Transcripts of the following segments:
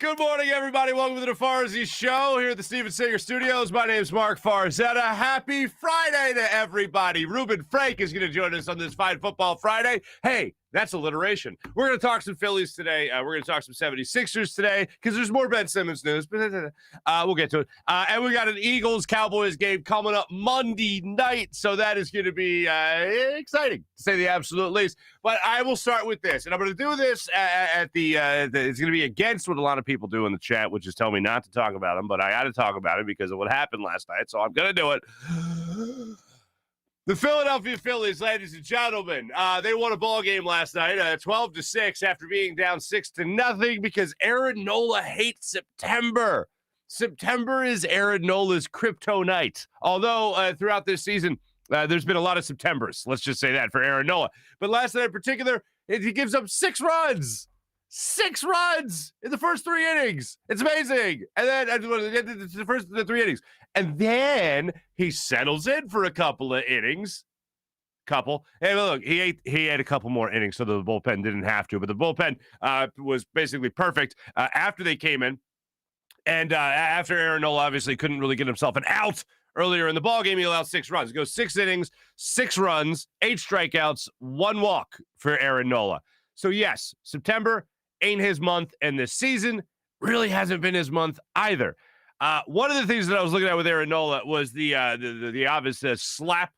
Good morning, everybody. Welcome to the Farzy Show here at the Steven Singer Studios. My name is Marc Farzetta. Happy Friday to everybody. Reuben Frank is going to join us on this fine football Friday. Hey, that's alliteration. We're going to talk some Phillies today. We're going to talk some 76ers today because there's more Ben Simmons news. But we'll get to it. And we got an Eagles-Cowboys game coming up Monday night. So that is going to be exciting, to say the absolute least. But I will start with this. And I'm going to do this it's going to be against what a lot of people do in the chat, which is tell me not to talk about them. But I got to talk about it because of what happened last night. So I'm going to do it. The Philadelphia Phillies, ladies and gentlemen, they won a ball game last night, 12-6 after being down 6-0 because Aaron Nola hates September. September is Aaron Nola's kryptonite. Although throughout this season, there's been a lot of Septembers. Let's just say that for Aaron Nola. But last night in particular, he gives up 6 runs. 6 runs in the first 3 innings. It's amazing. And then the first 3 innings. And then he settles in for a couple of innings. Hey, look, he had a couple more innings, so the bullpen didn't have to. But the bullpen was basically perfect after they came in. And after Aaron Nola obviously couldn't really get himself an out earlier in the ballgame, he allowed 6 runs. It goes 6 innings, 6 runs, 8 strikeouts, 1 walk for Aaron Nola. So, yes, September ain't his month, and this season really hasn't been his month either. One of the things that I was looking at with Aaron Nola was the obvious slap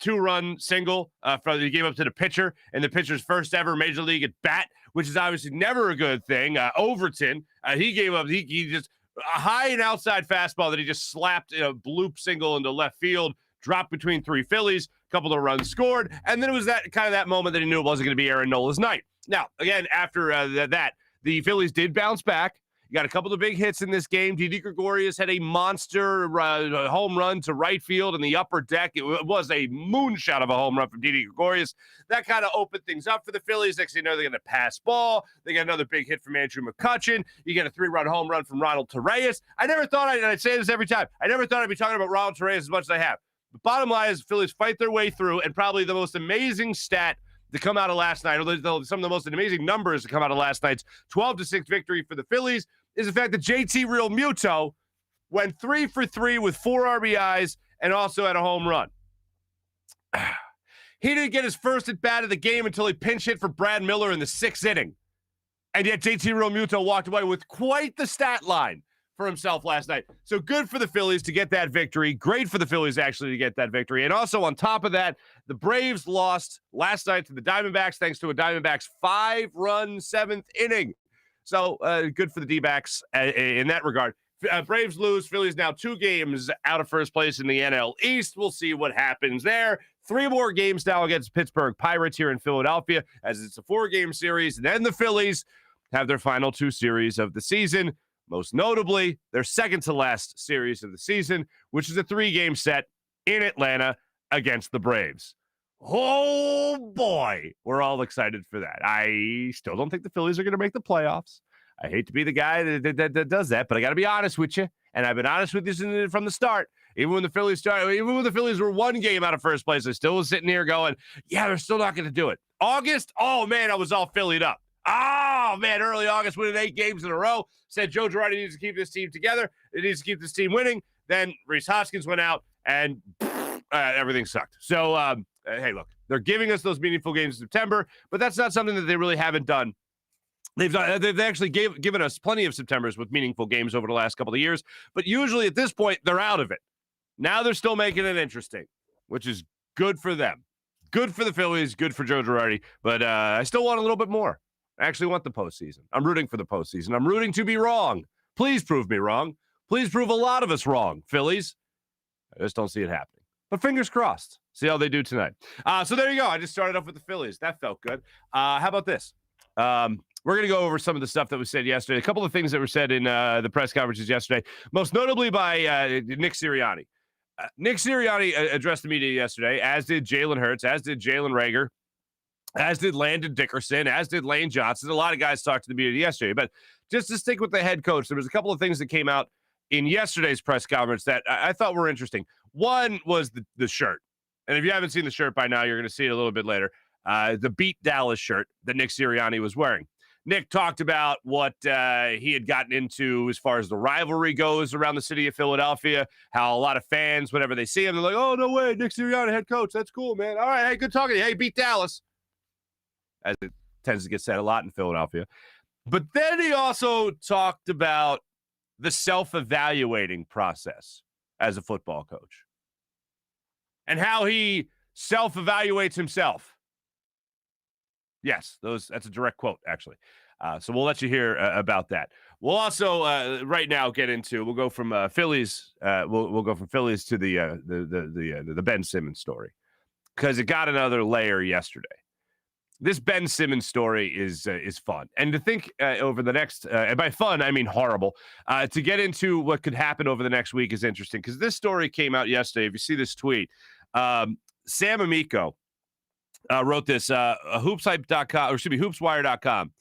2-run single he gave up to the pitcher in the pitcher's first ever major league at bat, which is obviously never a good thing. Overton, he gave up, he just a high and outside fastball that he just slapped a bloop single into left field, dropped between 3 Phillies, a couple of runs scored, and then it was that moment that he knew it wasn't going to be Aaron Nola's night. Now, again, after that, the Phillies did bounce back. You got a couple of big hits in this game. Didi Gregorius had a monster home run to right field in the upper deck. It was a moonshot of a home run from Didi Gregorius. That kind of opened things up for the Phillies. Next thing you know, they're going to pass ball. They got another big hit from Andrew McCutchen. You get a 3-run home run from Ronald Torreyes. I never thought, and I say this every time, I never thought I'd be talking about Ronald Torreyes as much as I have. The bottom line is Phillies fight their way through, and probably the most amazing stat to come out of last night, or some of the most amazing numbers to come out of last night's 12-6 victory for the Phillies, is the fact that JT Realmuto went 3 for 3 with 4 RBIs and also had a home run. He didn't get his first at bat of the game until he pinch hit for Brad Miller in the 6th inning. And yet JT Realmuto walked away with quite the stat line for himself last night. So good for the Phillies to get that victory. Great for the Phillies actually to get that victory. And also on top of that, the Braves lost last night to the Diamondbacks thanks to a Diamondbacks 5-run 7th inning. So good for the D-backs in that regard. Braves lose. Phillies now 2 games out of first place in the NL East. We'll see what happens there. 3 more games now against Pittsburgh Pirates here in Philadelphia as it's a 4-game series. And then the Phillies have their final 2 series of the season. Most notably, their second to last series of the season, which is a 3-game set in Atlanta against the Braves. Oh, boy. We're all excited for that. I still don't think the Phillies are going to make the playoffs. I hate to be the guy that does that, but I got to be honest with you, and I've been honest with you from the start. Even when the Phillies were 1 game out of first place, I still was sitting here going, yeah, they're still not going to do it. August, oh, man, I was all Phillied up. Oh, man, early August, winning 8 games in a row. Said Joe Girardi needs to keep this team together. It needs to keep this team winning. Then Rhys Hoskins went out, and everything sucked. So, hey, look, they're giving us those meaningful games in September, but that's not something that they really haven't done. They've actually given us plenty of Septembers with meaningful games over the last couple of years, but usually at this point, they're out of it. Now they're still making it interesting, which is good for them. Good for the Phillies, good for Joe Girardi, but I still want a little bit more. I actually want the postseason. I'm rooting for the postseason. I'm rooting to be wrong. Please prove me wrong. Please prove a lot of us wrong, Phillies. I just don't see it happening. But fingers crossed. See how they do tonight. So there you go. I just started off with the Phillies. That felt good. How about this? We're going to go over some of the stuff that was said yesterday. A couple of things that were said in the press conferences yesterday, most notably by Nick Sirianni. Nick Sirianni addressed the media yesterday, as did Jalen Hurts, as did Jalen Reagor, as did Landon Dickerson, as did Lane Johnson. A lot of guys talked to the media yesterday. But just to stick with the head coach, there was a couple of things that came out in yesterday's press conference that I thought were interesting. One was the shirt. And if you haven't seen the shirt by now, you're going to see it a little bit later. The Beat Dallas shirt that Nick Sirianni was wearing. Nick talked about what he had gotten into as far as the rivalry goes around the city of Philadelphia, how a lot of fans, whenever they see him, they're like, oh, no way, Nick Sirianni, head coach. That's cool, man. All right, hey, good talking to you. Hey, beat Dallas. As it tends to get said a lot in Philadelphia. But then he also talked about the self-evaluating process as a football coach and how he self-evaluates himself. Yes, that's a direct quote, actually. So we'll let you hear about that. We'll also right now we'll go from Phillies. We'll go from Phillies to the Ben Simmons story because it got another layer yesterday. This Ben Simmons story is fun, and to think over the next and by fun I mean horrible. To get into what could happen over the next week is interesting because this story came out yesterday. If you see this tweet, Sam Amico wrote this, hoopswire.com, or should be hoopswire.com.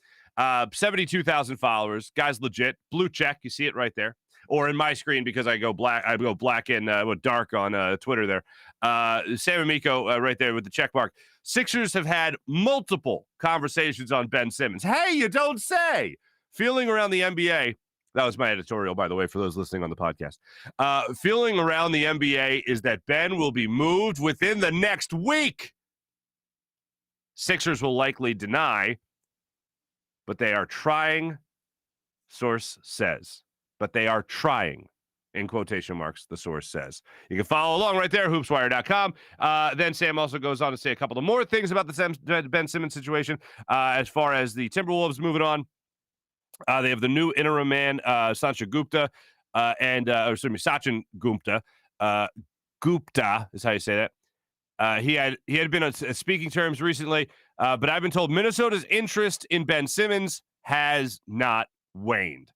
72,000 followers. Guy's legit. Blue check. You see it right there. Or in my screen because I go black and with dark on Twitter there. Sam Amico right there with the check mark. Sixers have had multiple conversations on Ben Simmons. Hey, you don't say. Feeling around the NBA. That was my editorial, by the way, for those listening on the podcast. Feeling around the NBA is that Ben will be moved within the next week. Sixers will likely deny, but they are trying, source says. But they are trying, in quotation marks, the source says. You can follow along right there, hoopswire.com. Then Sam also goes on to say a couple of more things about the Ben Simmons situation as far as the Timberwolves moving on. They have the new interim man, Sachin Gupta, Sachin Gupta. Gupta is how you say that. He had been on speaking terms recently, but I've been told Minnesota's interest in Ben Simmons has not waned.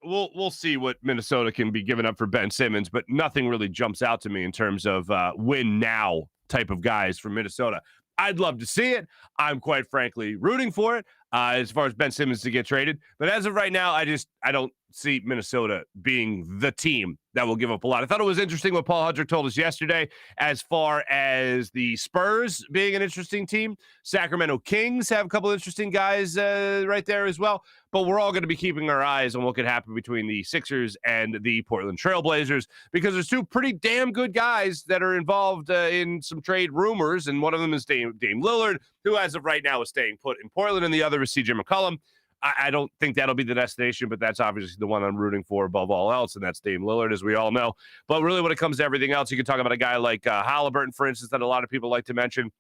We'll see what Minnesota can be giving up for Ben Simmons, but nothing really jumps out to me in terms of win now type of guys from Minnesota. I'd love to see it. I'm quite frankly rooting for it as far as Ben Simmons to get traded. But as of right now, I don't see Minnesota being the team that will give up a lot. I thought it was interesting what Paul Hudrick told us yesterday as far as the Spurs being an interesting team. Sacramento Kings have a couple of interesting guys right there as well. But we're all going to be keeping our eyes on what could happen between the Sixers and the Portland Trail Blazers because there's two pretty damn good guys that are involved in some trade rumors, and one of them is Dame Lillard, who as of right now is staying put in Portland, and the other is CJ McCollum. I don't think that'll be the destination, but that's obviously the one I'm rooting for above all else, and that's Dame Lillard, as we all know. But really, when it comes to everything else, you can talk about a guy like Halliburton, for instance, that a lot of people like to mention.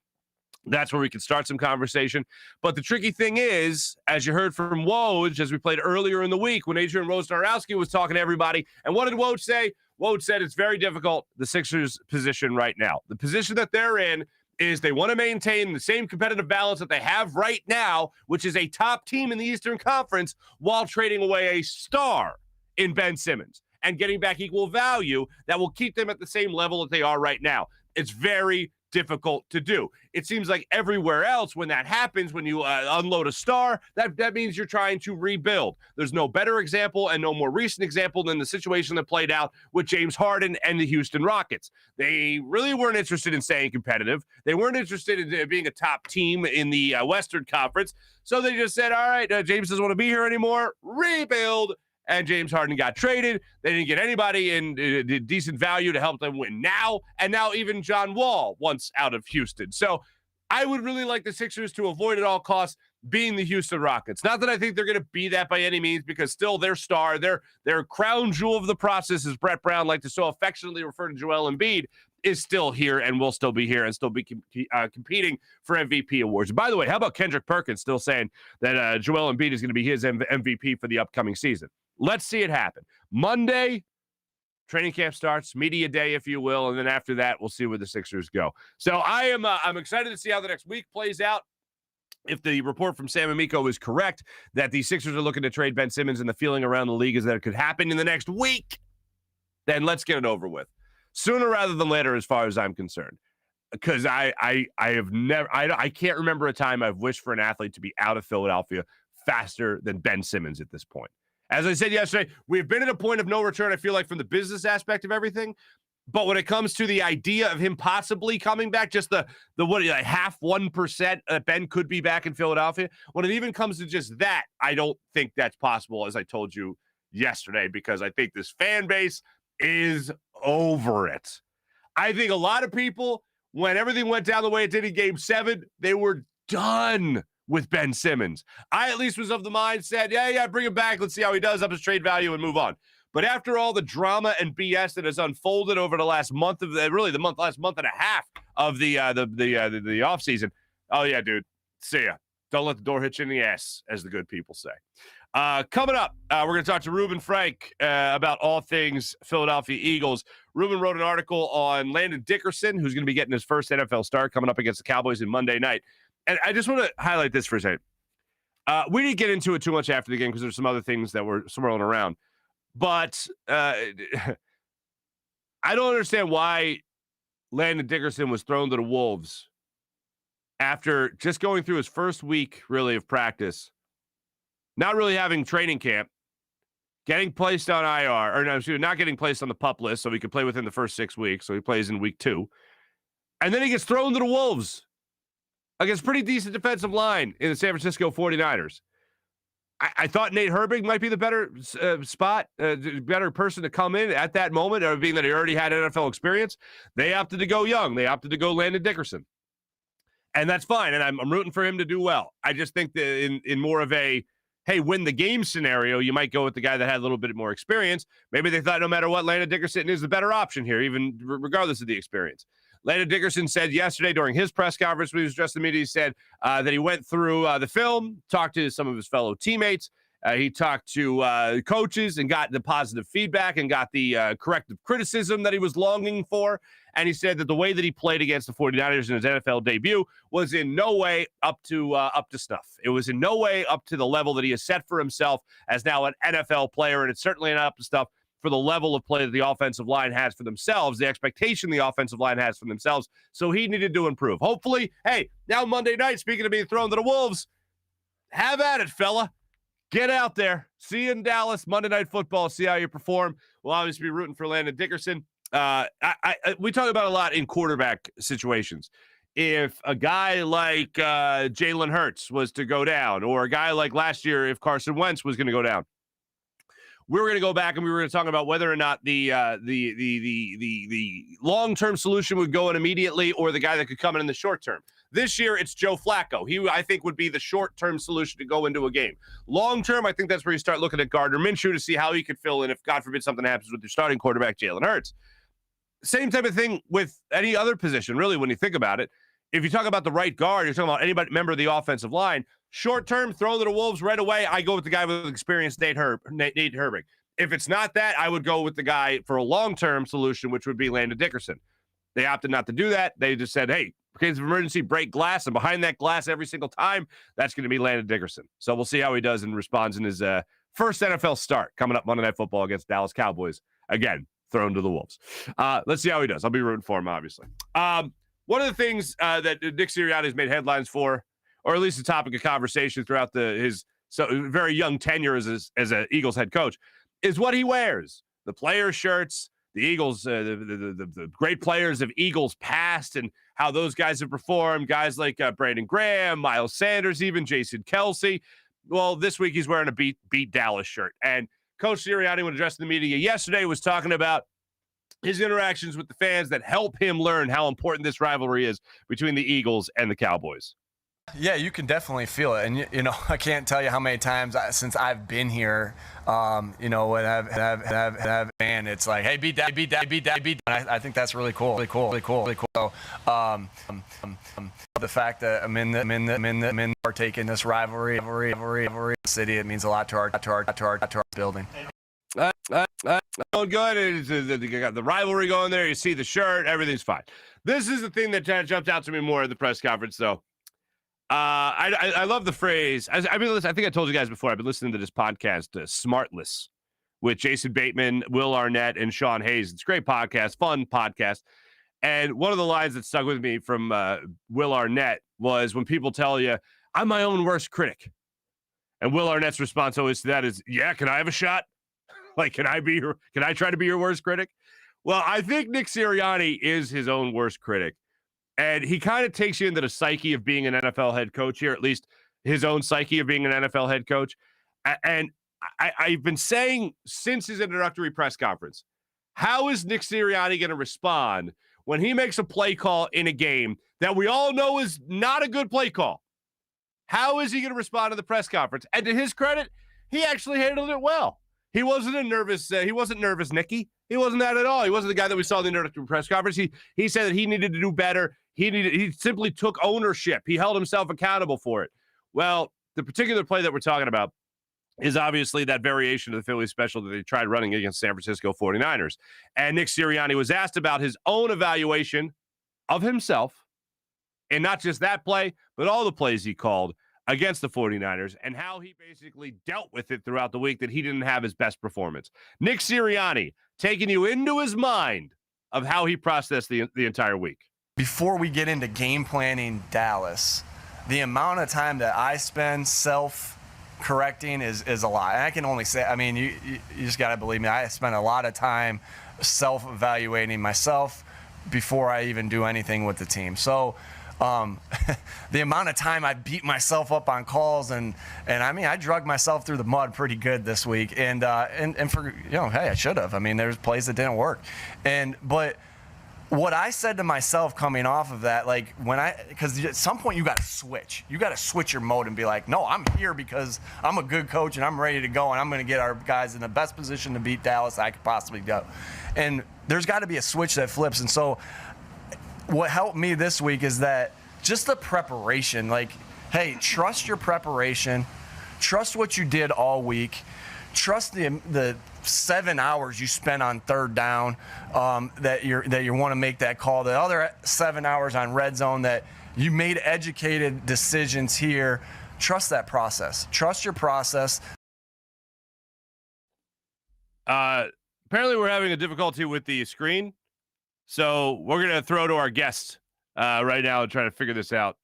That's where we can start some conversation. But the tricky thing is, as you heard from Woj, as we played earlier in the week, when Adrian Wojnarowski was talking to everybody, and what did Woj say? Woj said it's very difficult, the Sixers' position right now. The position that they're in is they want to maintain the same competitive balance that they have right now, which is a top team in the Eastern Conference, while trading away a star in Ben Simmons and getting back equal value that will keep them at the same level that they are right now. It's very difficult to do. It seems like everywhere else when that happens, when you unload a star, that means you're trying to rebuild. There's no better example and no more recent example than the situation that played out with James Harden and the Houston Rockets. They really weren't interested in staying competitive. They weren't interested in being a top team in the Western Conference. So they just said, all right, James doesn't want to be here anymore. Rebuild. And James Harden got traded. They didn't get anybody in decent value to help them win now. And now even John Wall wants out of Houston. So I would really like the Sixers to avoid at all costs being the Houston Rockets. Not that I think they're going to be that by any means, because still their star, their crown jewel of the process, as Brett Brown liked to so affectionately refer to Joel Embiid, is still here and will still be here and still be competing for MVP awards. By the way, how about Kendrick Perkins still saying that Joel Embiid is going to be his MVP for the upcoming season? Let's see it happen. Monday, training camp starts, media day, if you will, and then after that, we'll see where the Sixers go. So I'm excited to see how the next week plays out. If the report from Sam Amico is correct that the Sixers are looking to trade Ben Simmons and the feeling around the league is that it could happen in the next week, then let's get it over with. Sooner rather than later, as far as I'm concerned. Because I can't remember a time I've wished for an athlete to be out of Philadelphia faster than Ben Simmons at this point. As I said yesterday, we've been at a point of no return, I feel like, from the business aspect of everything. But when it comes to the idea of him possibly coming back, just the half 1% that Ben could be back in Philadelphia, when it even comes to just that, I don't think that's possible, as I told you yesterday, because I think this fan base is over it. I think a lot of people, when everything went down the way it did in Game 7, they were done with Ben Simmons. I at least was of the mindset, yeah, bring him back. Let's see how he does, up his trade value, and move on. But after all the drama and BS that has unfolded over the last month of last month and a half of the offseason, oh yeah, dude, see ya. Don't let the door hit you in the ass, as the good people say. Coming up, we're going to talk to Reuben Frank about all things Philadelphia Eagles. Reuben wrote an article on Landon Dickerson, who's going to be getting his first NFL start coming up against the Cowboys on Monday night. And I just want to highlight this for a second. We didn't get into it too much after the game because there's some other things that were swirling around. But I don't understand why Landon Dickerson was thrown to the Wolves after just going through his first week, really, of practice, not really having training camp, getting placed on IR, not getting placed on the PUP list so he could play within the first 6 weeks, so he plays in week 2. And then he gets thrown to the Wolves against pretty decent defensive line in the San Francisco 49ers. I thought Nate Herbig might be the better better person to come in at that moment, being that he already had NFL experience. They opted to go young. They opted to go Landon Dickerson. And that's fine, and I'm rooting for him to do well. I just think that in more of a, hey, win the game scenario, you might go with the guy that had a little bit more experience. Maybe they thought no matter what, Landon Dickerson is the better option here, even regardless of the experience. Landon Dickerson said yesterday during his press conference when he was addressing the media, he said that he went through the film, talked to some of his fellow teammates. He talked to coaches and got the positive feedback and got the corrective criticism that he was longing for. And he said that the way that he played against the 49ers in his NFL debut was in no way up to snuff. It was in no way up to the level that he has set for himself as now an NFL player, and it's certainly not up to stuff for the level of play that the offensive line has for themselves, the expectation the offensive line has for themselves. So he needed to improve. Hopefully, hey, now Monday night, speaking of being thrown to the Wolves, have at it, fella. Get out there. See you in Dallas, Monday Night Football. See how you perform. We'll obviously be rooting for Landon Dickerson. We talk about a lot in quarterback situations. If a guy like Jalen Hurts was to go down, or a guy like last year, if Carson Wentz was going to go down, we were going to go back and we were going to talk about whether or not the long-term solution would go in immediately, or the guy that could come in the short term. This year, it's Joe Flacco. He, I think, would be the short-term solution to go into a game. Long-term, I think that's where you start looking at Gardner Minshew to see how he could fill in if, God forbid, something happens with your starting quarterback, Jalen Hurts. Same type of thing with any other position, really, when you think about it. If you talk about the right guard, you're talking about anybody member of the offensive line. Short-term, throw to the Wolves right away. I go with the guy with experience, Nate Herbig. If it's not that, I would go with the guy for a long-term solution, which would be Landon Dickerson. They opted not to do that. They just said, hey, in case of emergency, break glass, and behind that glass every single time, that's going to be Landon Dickerson. So we'll see how he does and responds in his first NFL start coming up Monday Night Football against Dallas Cowboys. Again, thrown to the Wolves. Let's see how he does. I'll be rooting for him, obviously. One of the things that Nick Sirianni has made headlines for, or at least a topic of conversation throughout his very young tenure as an Eagles head coach, is what he wears. The player shirts, the Eagles, the great players of Eagles past, and how those guys have performed. Guys like Brandon Graham, Miles Sanders, even Jason Kelsey. Well, this week he's wearing a beat Dallas shirt. And Coach Sirianni, when addressing the media yesterday, was talking about his interactions with the fans that help him learn how important this rivalry is between the Eagles and the Cowboys. Yeah, you can definitely feel it. And, you know, I can't tell you how many times since I've been here, you know, when I've and it's like, hey, beat that. I think that's really cool. So, the fact that I'm in partaking in this rivalry city, it means a lot to our building. Going good. You got the rivalry going there. You see the shirt. Everything's fine. This is the thing that jumped out to me more at the press conference, though. I love the phrase. I think I told you guys before. I've been listening to this podcast, Smartless, with Jason Bateman, Will Arnett, and Sean Hayes. It's a great podcast, fun podcast. And one of the lines that stuck with me from Will Arnett was when people tell you, "I'm my own worst critic," and Will Arnett's response always to that is, "Yeah, can I have a shot? Like, can I try to be your worst critic?" Well, I think Nick Sirianni is his own worst critic. And he kind of takes you into the psyche of being an NFL head coach here, at least his own psyche of being an NFL head coach. And I've been saying since his introductory press conference, how is Nick Sirianni going to respond when he makes a play call in a game that we all know is not a good play call? How is he going to respond to the press conference? And to his credit, he actually handled it well. He wasn't nervous, Nicky. He wasn't that at all. He wasn't the guy that we saw in the introductory press conference. He said that he needed to do better. He simply took ownership. He held himself accountable for it. Well, the particular play that we're talking about is obviously that variation of the Phillies special that they tried running against San Francisco 49ers. And Nick Sirianni was asked about his own evaluation of himself, and not just that play, but all the plays he called against the 49ers and how he basically dealt with it throughout the week that he didn't have his best performance. Nick Sirianni taking you into his mind of how he processed the entire week. Before we get into game planning Dallas, the amount of time that I spend self-correcting is a lot. And I can only say, I mean, you just got to believe me, I spend a lot of time self-evaluating myself before I even do anything with the team. So the amount of time I beat myself up on calls and I mean, I drug myself through the mud pretty good this week. And for, hey, I should have. I mean, there's plays that didn't work. But what I said to myself coming off of that, like because at some point you got to switch. You got to switch your mode and be like, no, I'm here because I'm a good coach and I'm ready to go and I'm going to get our guys in the best position to beat Dallas I could possibly go. And there's got to be a switch that flips. And so what helped me this week is that just the preparation, like, hey, trust your preparation, trust what you did all week, trust the 7 hours you spent on third down, that you want to make that call. The other 7 hours on red zone that you made educated decisions here. Trust that process. Trust your process. Apparently, we're having a difficulty with the screen, so we're going to throw to our guest right now and try to figure this out.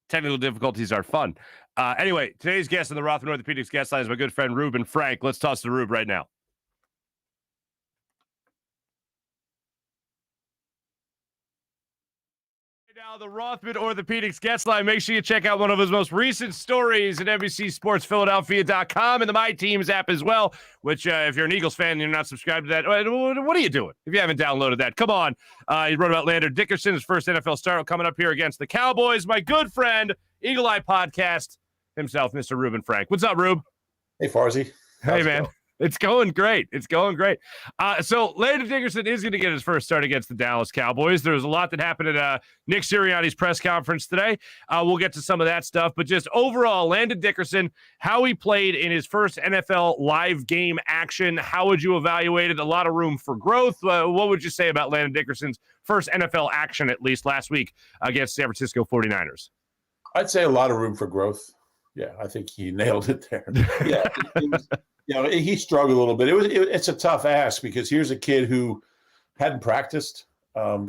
Technical difficulties are fun. Anyway, today's guest on the Rothman Orthopaedics guest line is my good friend Reuben Frank. Let's toss to Rube right now. Now, the Rothman Orthopaedics guest line. Make sure you check out one of his most recent stories at NBCSportsPhiladelphia.com and the My Teams app as well, which if you're an Eagles fan and you're not subscribed to that, what are you doing if you haven't downloaded that? Come on. He wrote about Landon Dickerson, his first NFL start coming up here against the Cowboys. My good friend, Eagle Eye Podcast himself, Mr. Reuben Frank. What's up, Rube? Hey, Farzy. Hey, man. It's going great. It's going great. So Landon Dickerson is going to get his first start against the Dallas Cowboys. There was a lot that happened at Nick Sirianni's press conference today. We'll get to some of that stuff. But just overall, Landon Dickerson, how he played in his first NFL live game action, how would you evaluate it? A lot of room for growth. What would you say about Landon Dickerson's first NFL action, at least last week, against San Francisco 49ers? I'd say a lot of room for growth. Yeah, I think he nailed it there. Yeah, he struggled a little bit. It's a tough ask because here's a kid who hadn't practiced.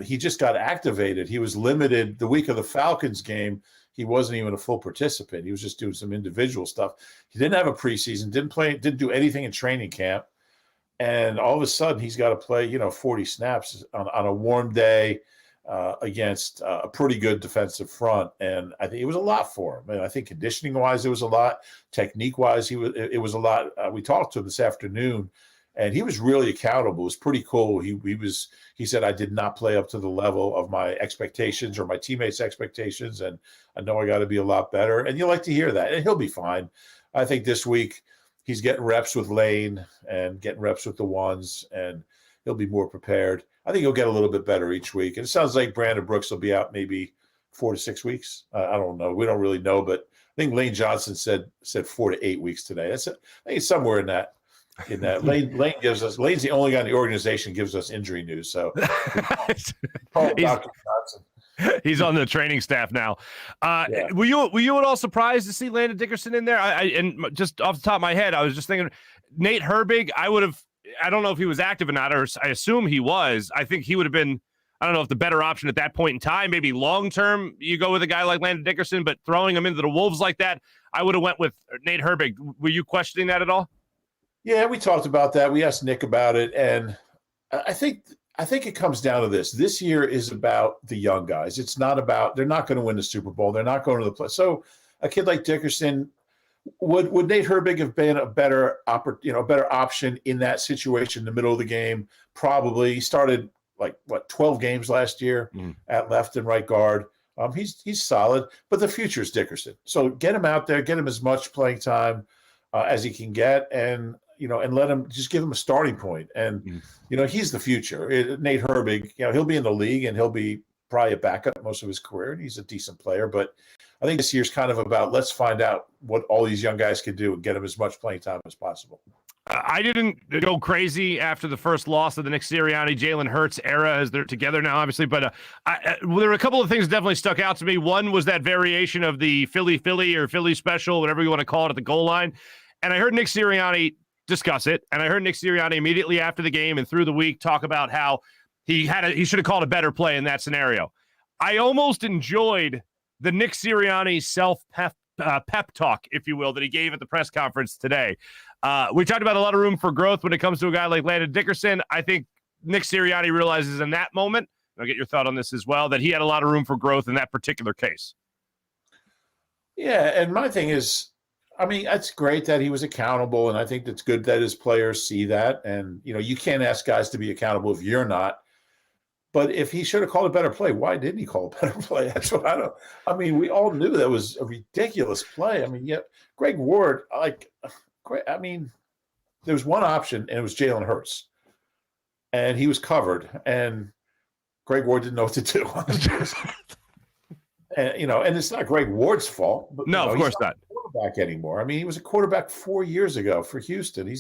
He just got activated. He was limited the week of the Falcons game. He wasn't even a full participant. He was just doing some individual stuff. He didn't have a preseason, didn't do anything in training camp. And all of a sudden he's got to play, 40 snaps on a warm day against a pretty good defensive front. And I think it was a lot for him. And I think conditioning wise, it was a lot. Technique wise, it was a lot. We talked to him this afternoon and he was really accountable. It was pretty cool. He said, I did not play up to the level of my expectations or my teammates' expectations. And I know I got to be a lot better. And you like to hear that. And he'll be fine. I think this week he's getting reps with Lane and getting reps with the ones, and he'll be more prepared. I think he'll get a little bit better each week. And it sounds like Brandon Brooks will be out maybe 4 to 6 weeks. I don't know. We don't really know, but I think Lane Johnson said 4 to 8 weeks today. I think it's somewhere in that. Lane gives us. Lane's the only guy in the organization gives us injury news. So call Dr. Johnson. He's on the training staff now. Yeah. Were you at all surprised to see Landon Dickerson in there? And just off the top of my head, I was just thinking Nate Herbig. I don't know if he was active or not, or I assume he was. I think he would have been, I don't know if the better option at that point in time. Maybe long-term you go with a guy like Landon Dickerson, but throwing him into the Wolves like that, I would have went with Nate Herbig. Were you questioning that at all? Yeah, we talked about that. We asked Nick about it, and I think it comes down to this. This year is about the young guys. It's not about, they're not going to win the Super Bowl. They're not going to the play. So a kid like Dickerson, would Nate Herbig have been a better option in that situation in the middle of the game? Probably. He started 12 games last year at left and right guard. He's solid, but the future is Dickerson. So get him out there, get him as much playing time as he can get, and let him, just give him a starting point. And he's the future. Nate Herbig, he'll be in the league and he'll be probably a backup most of his career, and he's a decent player. But I think this year's kind of about, let's find out what all these young guys can do and get them as much playing time as possible. I didn't go crazy after the first loss of the Nick Sirianni, Jalen Hurts era, as they're together now, obviously. But there were a couple of things that definitely stuck out to me. One was that variation of the Philly or Philly special, whatever you want to call it, at the goal line. And I heard Nick Sirianni discuss it. And I heard Nick Sirianni immediately after the game and through the week talk about how he should have called a better play in that scenario. I almost enjoyed the Nick Sirianni pep talk, if you will, that he gave at the press conference today. We talked about a lot of room for growth when it comes to a guy like Landon Dickerson. I think Nick Sirianni realizes in that moment, I'll get your thought on this as well, that he had a lot of room for growth in that particular case. Yeah, and my thing is, it's great that he was accountable, and I think it's good that his players see that. And, you can't ask guys to be accountable if you're not. But if he should have called a better play, why didn't he call a better play? That's what I don't. We all knew that was a ridiculous play. Greg Ward, there was one option, and it was Jalen Hurts. And he was covered, and Greg Ward didn't know what to do. And it's not Greg Ward's fault. But, no, of course not. Quarterback anymore. He was a quarterback 4 years ago for Houston.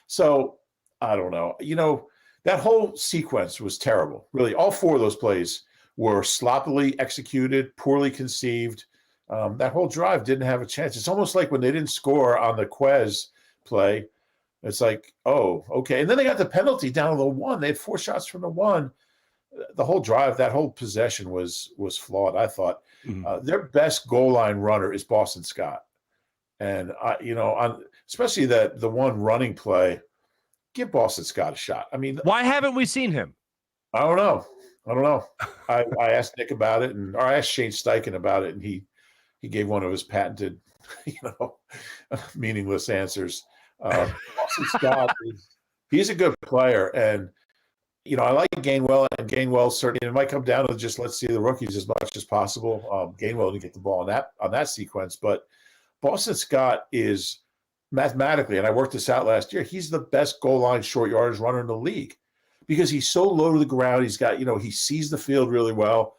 So I don't know. That whole sequence was terrible. Really, all four of those plays were sloppily executed, poorly conceived. That whole drive didn't have a chance. It's almost like when they didn't score on the Quez play, it's like, oh, okay. And then they got the penalty down to the one. They had 4 shots from the one. The whole drive, that whole possession was flawed, I thought. Their best goal line runner is Boston Scott. And, especially the one running play, give Boston Scott a shot. Why haven't we seen him? I don't know. I asked Nick about it, or I asked Shane Steichen about it, and he gave one of his patented, meaningless answers. Boston Scott he's a good player, and I like Gainwell, and Gainwell certainly. It might come down to just let's see the rookies as much as possible. Gainwell didn't get the ball on that sequence, but Boston Scott is mathematically, and I worked this out last year, he's the best goal line short yardage runner in the league because he's so low to the ground. He's got, he sees the field really well.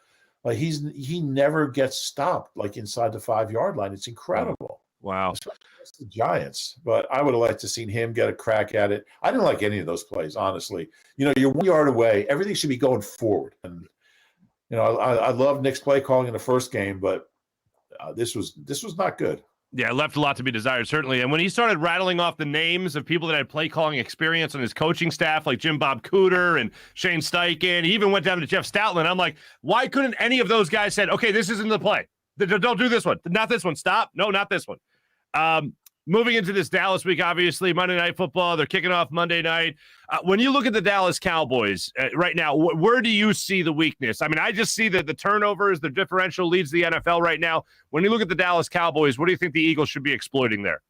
He never gets stopped inside the 5-yard line. It's incredible. Wow. It's the Giants, but I would have liked to seen him get a crack at it. I didn't like any of those plays, honestly. You're 1 yard away. Everything should be going forward. And, I love Nick's play calling in the first game, but this was not good. Yeah, left a lot to be desired, certainly. And when he started rattling off the names of people that had play calling experience on his coaching staff, like Jim Bob Cooter and Shane Steichen, he even went down to Jeff Stoutland. I'm like, why couldn't any of those guys said, okay, this isn't the play. Don't do this one. Not this one. Stop. No, not this one. Moving into this Dallas week, obviously, Monday Night Football, they're kicking off Monday night. When you look at the Dallas Cowboys right now, where do you see the weakness? I just see that the turnovers, the differential leads the NFL right now. When you look at the Dallas Cowboys, what do you think the Eagles should be exploiting there?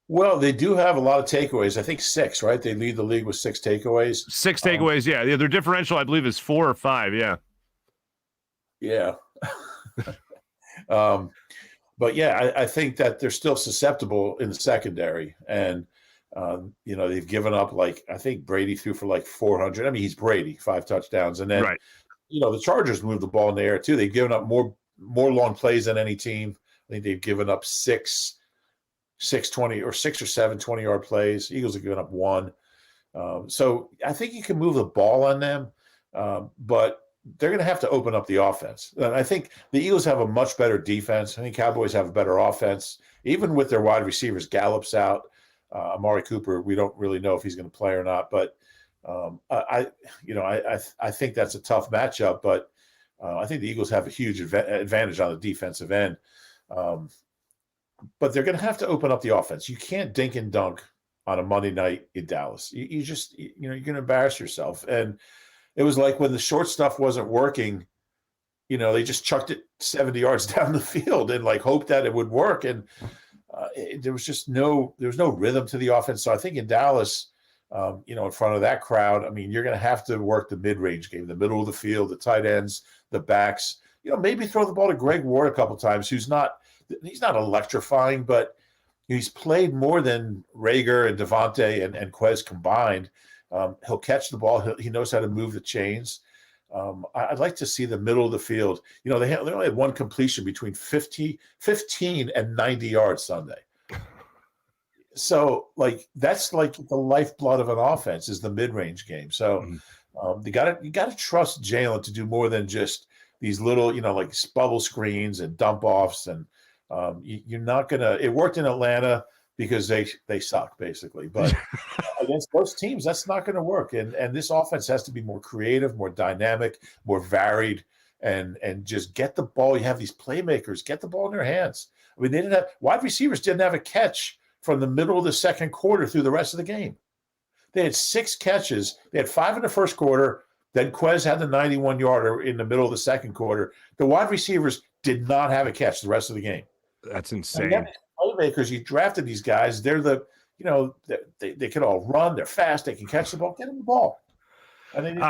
Well, they do have a lot of takeaways. I think 6, right? They lead the league with 6 takeaways. 6 takeaways, yeah. Their differential, I believe, is 4 or 5, yeah. Yeah. But yeah, I think that they're still susceptible in the secondary, and they've given up I think Brady threw for 400. He's Brady, 5 touchdowns, and then right. The Chargers moved the ball in the air too. They've given up more long plays than any team. I think they've given up 6 or 7 20-yard plays. Eagles have given up 1. So I think you can move the ball on them, but they're going to have to open up the offense. And I think the Eagles have a much better defense. I think Cowboys have a better offense. Even with their wide receivers, Gallup's out. Amari Cooper, we don't really know if he's going to play or not. But I think that's a tough matchup. But I think the Eagles have a huge advantage on the defensive end. But they're going to have to open up the offense. You can't dink and dunk on a Monday night in Dallas. You just, you're going to embarrass yourself. And it was like when the short stuff wasn't working, they just chucked it 70 yards down the field and like hoped that it would work. And there was no rhythm to the offense. So I think in Dallas, in front of that crowd, I mean, you're going to have to work the mid-range game, the middle of the field, the tight ends, the backs, maybe throw the ball to Greg Ward a couple times, he's not electrifying, but he's played more than Rager and Devontae and Quez combined. He'll catch the ball. He knows how to move the chains. I'd like to see the middle of the field. They only had one completion between 15 and 90 yards Sunday. So, that's like the lifeblood of an offense is the mid-range game. So, you got to trust Jalen to do more than just these little, like bubble screens and dump offs. And you're not gonna. It worked in Atlanta because they suck basically, but against those teams, that's not going to work. And this offense has to be more creative, more dynamic, more varied, and just get the ball. You have these playmakers, get the ball in their hands. I mean, wide receivers didn't have a catch from the middle of the second quarter through the rest of the game. They had 6 catches. They had 5 in the first quarter. Then Quez had the 91-yarder in the middle of the second quarter. The wide receivers did not have a catch the rest of the game. That's insane. Playmakers, you drafted these guys. They're they can all run. They're fast. They can catch the ball. Get them the ball. I think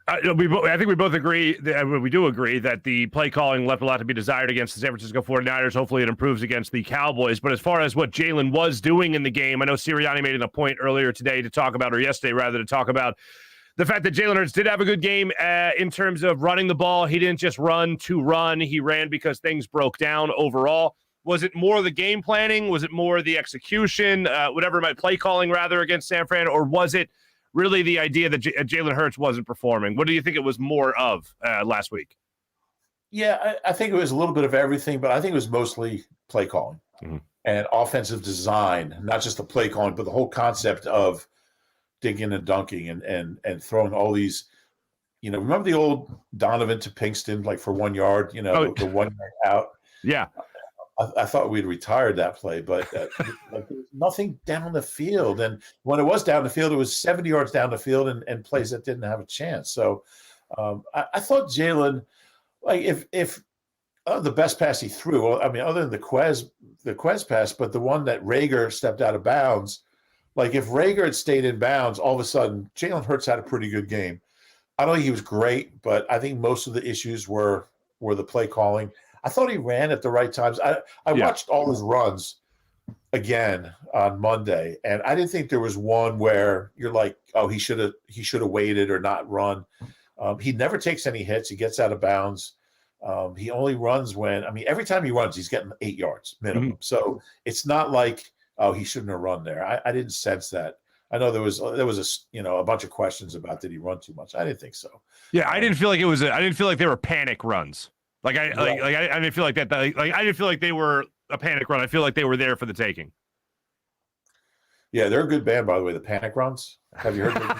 I think we both agree. We do agree that the play calling left a lot to be desired against the San Francisco 49ers. Hopefully it improves against the Cowboys. But as far as what Jalen was doing in the game, I know Sirianni made it a point earlier today to talk about, or yesterday rather, to talk about the fact that Jalen Hurts did have a good game in terms of running the ball. He didn't just run to run. He ran because things broke down overall. Was it more the game planning? Was it more the execution, whatever my play calling rather against San Fran? Or was it really the idea that Jalen Hurts wasn't performing? What do you think it was more of last week? Yeah, I think it was a little bit of everything, but I think it was mostly play calling and offensive design, not just the play calling, but the whole concept of digging and dunking and throwing all these, remember the old Donovan to Pinkston, like for 1 yard, the 1 yard out? Yeah. I thought we'd retired that play, but there was nothing down the field. And when it was down the field, it was 70 yards down the field and plays that didn't have a chance. So I thought Jalen, if the best pass he threw, I mean, other than the Quez pass, but the one that Rager stepped out of bounds, if Rager had stayed in bounds, all of a sudden Jalen Hurts had a pretty good game. I don't think he was great, but I think most of the issues were the play calling. I thought he ran at the right times. I watched all his runs again on Monday, and I didn't think there was one where you're like, oh, he should have waited or not run. He never takes any hits. He gets out of bounds. He only runs every time he runs, he's getting 8 yards minimum. Mm-hmm. So it's not like, oh, he shouldn't have run there. I didn't sense that. I know there was a bunch of questions about did he run too much. I didn't think so. Yeah, I didn't feel like I didn't feel like they were panic runs. I didn't feel like that. I didn't feel like they were a panic run. I feel like they were there for the taking. Yeah, they're a good band, by the way. The Panic Runs. Have you heard them?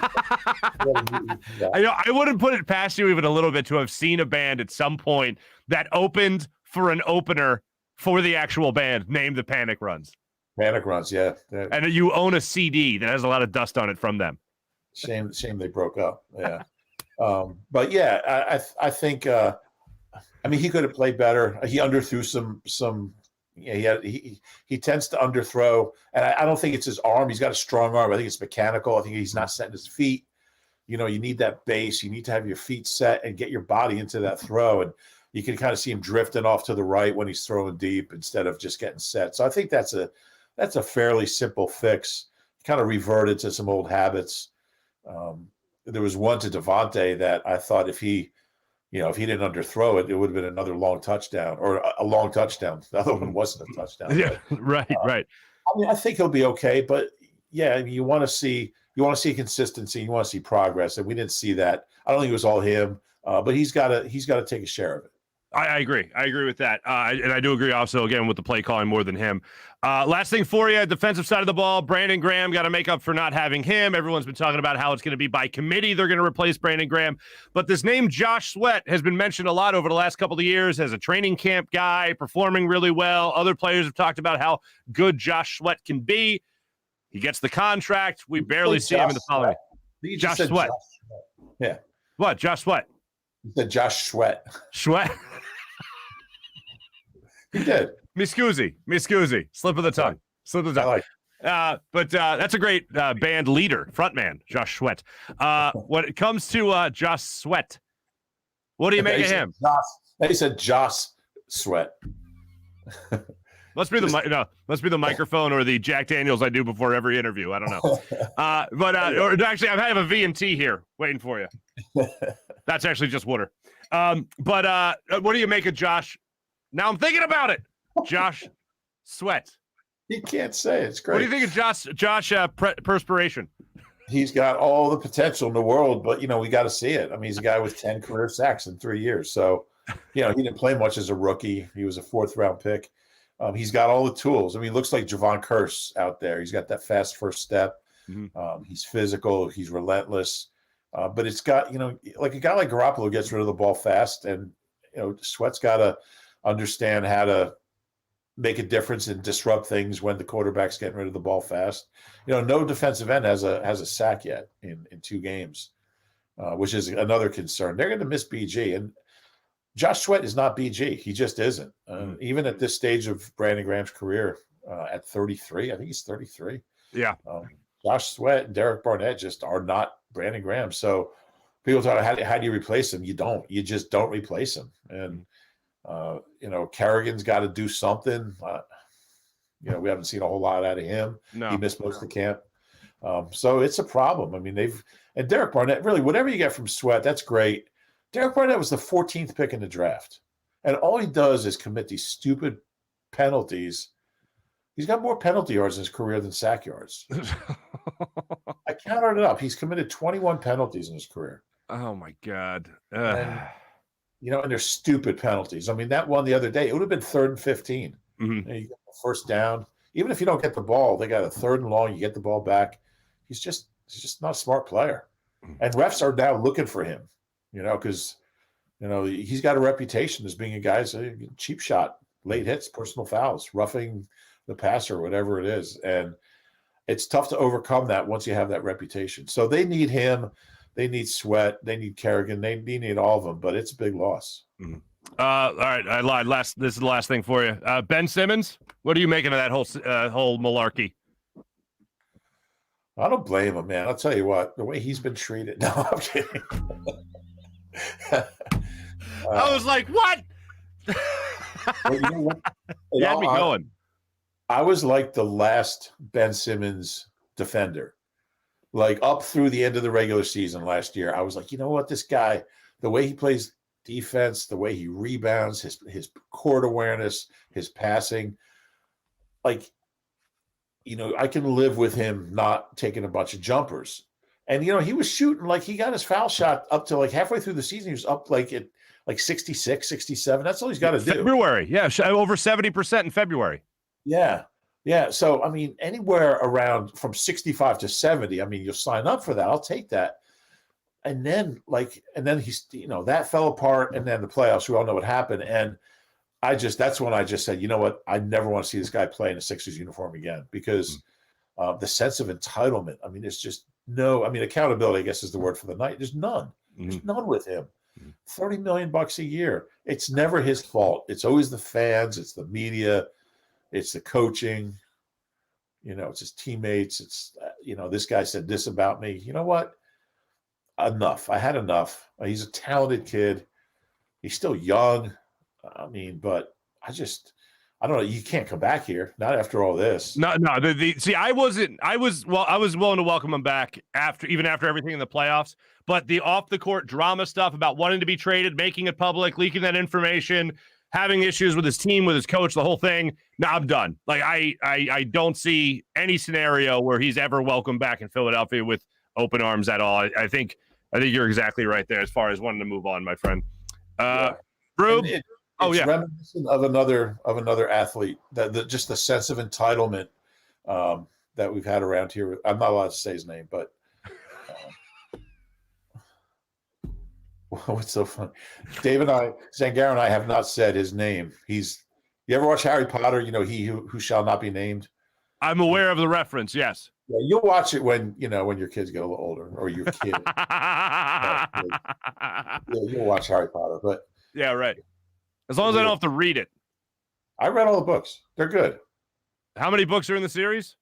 I wouldn't put it past you even a little bit to have seen a band at some point that opened for an opener for the actual band named the Panic Runs. Panic Runs, yeah. And you own a CD that has a lot of dust on it from them. Shame they broke up. Yeah. But yeah, I think. He could have played better. He underthrew some. He tends to underthrow, and I don't think it's his arm. He's got a strong arm. I think it's mechanical. I think he's not setting his feet. You need that base. You need to have your feet set and get your body into that throw. And you can kind of see him drifting off to the right when he's throwing deep instead of just getting set. So I think that's a fairly simple fix. Kind of reverted to some old habits. There was one to Devontae that I thought if he didn't underthrow it, it would have been another long touchdown or a long touchdown. The other one wasn't a touchdown. Yeah, right. I think he'll be okay, but yeah, you want to see consistency, you want to see progress, and we didn't see that. I don't think it was all him, but he's got to take a share of it. I agree. I agree with that. And I do agree also, again, with the play calling more than him. Last thing for you, defensive side of the ball, Brandon Graham got to make up for not having him. Everyone's been talking about how it's going to be by committee. They're going to replace Brandon Graham. But this name, Josh Sweat, has been mentioned a lot over the last couple of years as a training camp guy, performing really well. Other players have talked about how good Josh Sweat can be. He gets the contract. We barely see him in the following. Josh Sweat. Yeah. What? Josh Sweat? You said Josh Sweat. Sweat? He did. Mi scusi. Slip of the tongue. Slip of the tongue. But that's a great band leader, frontman, Josh Sweat. When it comes to Josh Sweat, what do you make of him? He said Josh Sweat. Must be the microphone or the Jack Daniels I do before every interview. I don't know. Or actually, I have a V&T here waiting for you. That's actually just water. But what do you make of Josh? Now I'm thinking about it. Josh Sweat. You can't say it. It's great. What do you think of Josh Perspiration? He's got all the potential in the world, but we got to see it. I mean, he's a guy with 10 career sacks in 3 years. So, he didn't play much as a rookie. He was a 4th round pick. He's got all the tools. I mean, he looks like Javon Curse out there. He's got that fast first step. Mm-hmm. He's physical. He's relentless. But it's got, like a guy like Garoppolo gets rid of the ball fast, and Sweat's got to understand how to make a difference and disrupt things when the quarterback's getting rid of the ball fast. No defensive end has a sack yet in 2 games, which is another concern. They're going to miss BG, and Josh Sweat is not BG. He just isn't. Even at this stage of Brandon Graham's career, at 33, I think he's 33. Yeah. Josh Sweat and Derek Barnett just are not Brandon Graham. So people talk about how do you replace him? You don't. You just don't replace him. And Kerrigan's got to do something. We haven't seen a whole lot out of him. No. He missed most of the camp. So it's a problem. I mean, and Derek Barnett, really, whatever you get from Sweat, that's great. Derek Barnett was the 14th pick in the draft. And all he does is commit these stupid penalties. He's got more penalty yards in his career than sack yards. I counted it up. He's committed 21 penalties in his career. Oh, my God. And they're stupid penalties. I mean, that one the other day, it would have been 3rd and 15. Mm-hmm. You get the first down. Even if you don't get the ball, they got a 3rd and long. You get the ball back. He's just not a smart player. And refs are now looking for him, because, he's got a reputation as being a guy's a cheap shot, late hits, personal fouls, roughing the passer, whatever it is. And it's tough to overcome that once you have that reputation. So they need him. They need Sweat. They need Kerrigan. They need all of them, but it's a big loss. Mm-hmm. All right, I lied. This is the last thing for you. Ben Simmons, what are you making of that whole malarkey? I don't blame him, man. I'll tell you what, the way he's been treated. No, I'm kidding. I was like, what? What? You had me going. I was like the last Ben Simmons defender. Like up through the end of the regular season last year, I was like, you know what, this guy, the way he plays defense, the way he rebounds, his court awareness, his passing, like, I can live with him not taking a bunch of jumpers. And, he was shooting, like he got his foul shot up to like halfway through the season. He was up like at like 66, 67. That's all he's got to do. February. Yeah. Over 70% in February. Yeah. Yeah. So, I mean, anywhere around from 65 to 70, I mean, you'll sign up for that. I'll take that. And then he's, that fell apart. And then the playoffs, we all know what happened. And that's when I just said, you know what? I never want to see this guy play in a Sixers uniform again, because the sense of entitlement. I mean, there's just accountability, I guess, is the word for the night. There's none. There's none with him. $30 million a year. It's never his fault. It's always the fans. It's the media. It's the coaching. It's his teammates. It's, this guy said this about me. You know what? Enough. I had enough. He's a talented kid. He's still young. I mean, but I don't know. You can't come back here. Not after all this. No. See, I was willing to welcome him back even after everything in the playoffs. But the off the court drama stuff about wanting to be traded, making it public, leaking that information, having issues with his team, with his coach, the whole thing. No, I'm done. Like I don't see any scenario where he's ever welcome back in Philadelphia with open arms at all. I think you're exactly right there as far as wanting to move on, my friend. Rube. It's reminiscent of another athlete, that just the sense of entitlement that we've had around here. I'm not allowed to say his name, but what's so funny? Zangaro and I have not said his name. You ever watch Harry Potter? He who shall not be named. I'm aware of the reference. Yes. Yeah, you'll watch it when your kids get a little older, or your kid. Yeah, you'll watch Harry Potter. But yeah, right. As long as I don't have to read it. I read all the books. They're good. How many books are in the series?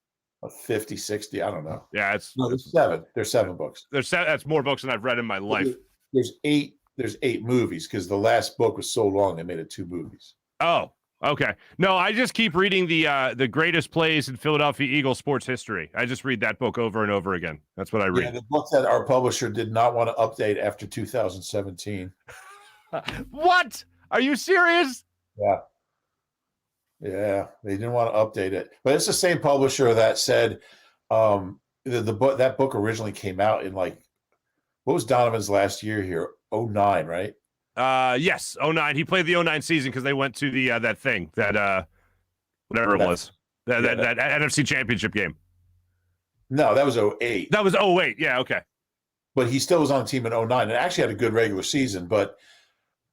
50, 60, I don't know. Yeah, there's 7. There's 7 books. That's more books than I've read in my life. There's 8 movies because the last book was so long they made it 2 movies. Oh, okay. No, I just keep reading the greatest plays in Philadelphia Eagles sports history. I just read that book over and over again. That's what I read. Yeah, the book that our publisher did not want to update after 2017. What? Are you serious? Yeah, they didn't want to update it. But it's the same publisher that said that book originally came out in what was Donovan's last year here? 09, right? Yes, 09. He played the 09 season because they went to the that thing, that whatever it was. That NFC Championship game. No, that was 08. That was 08. Yeah, okay. But he still was on the team in 09 and actually had a good regular season, but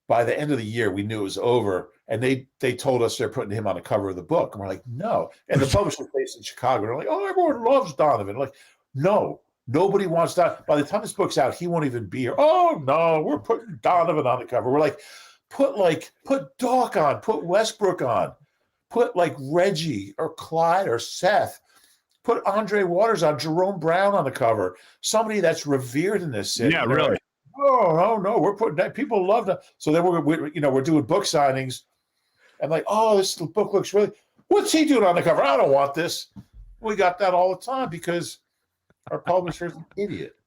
by the end of the year, we knew it was over, and they told us they're putting him on the cover of the book, and we're like, no. And the publisher based in Chicago, they're like, oh, everyone loves Donovan. Like, no, nobody wants that. By the time this book's out, he won't even be here. Oh no, we're putting Donovan on the cover. We're like, put Doc on, put Westbrook on, put Reggie or Clyde or Seth, put Andre Waters on, Jerome Brown on the cover, somebody that's revered in this city. Yeah, really. No, we're putting that. People love that. So then we're doing book signings, and this book looks really. What's he doing on the cover? I don't want this. We got that all the time because our publisher's an idiot.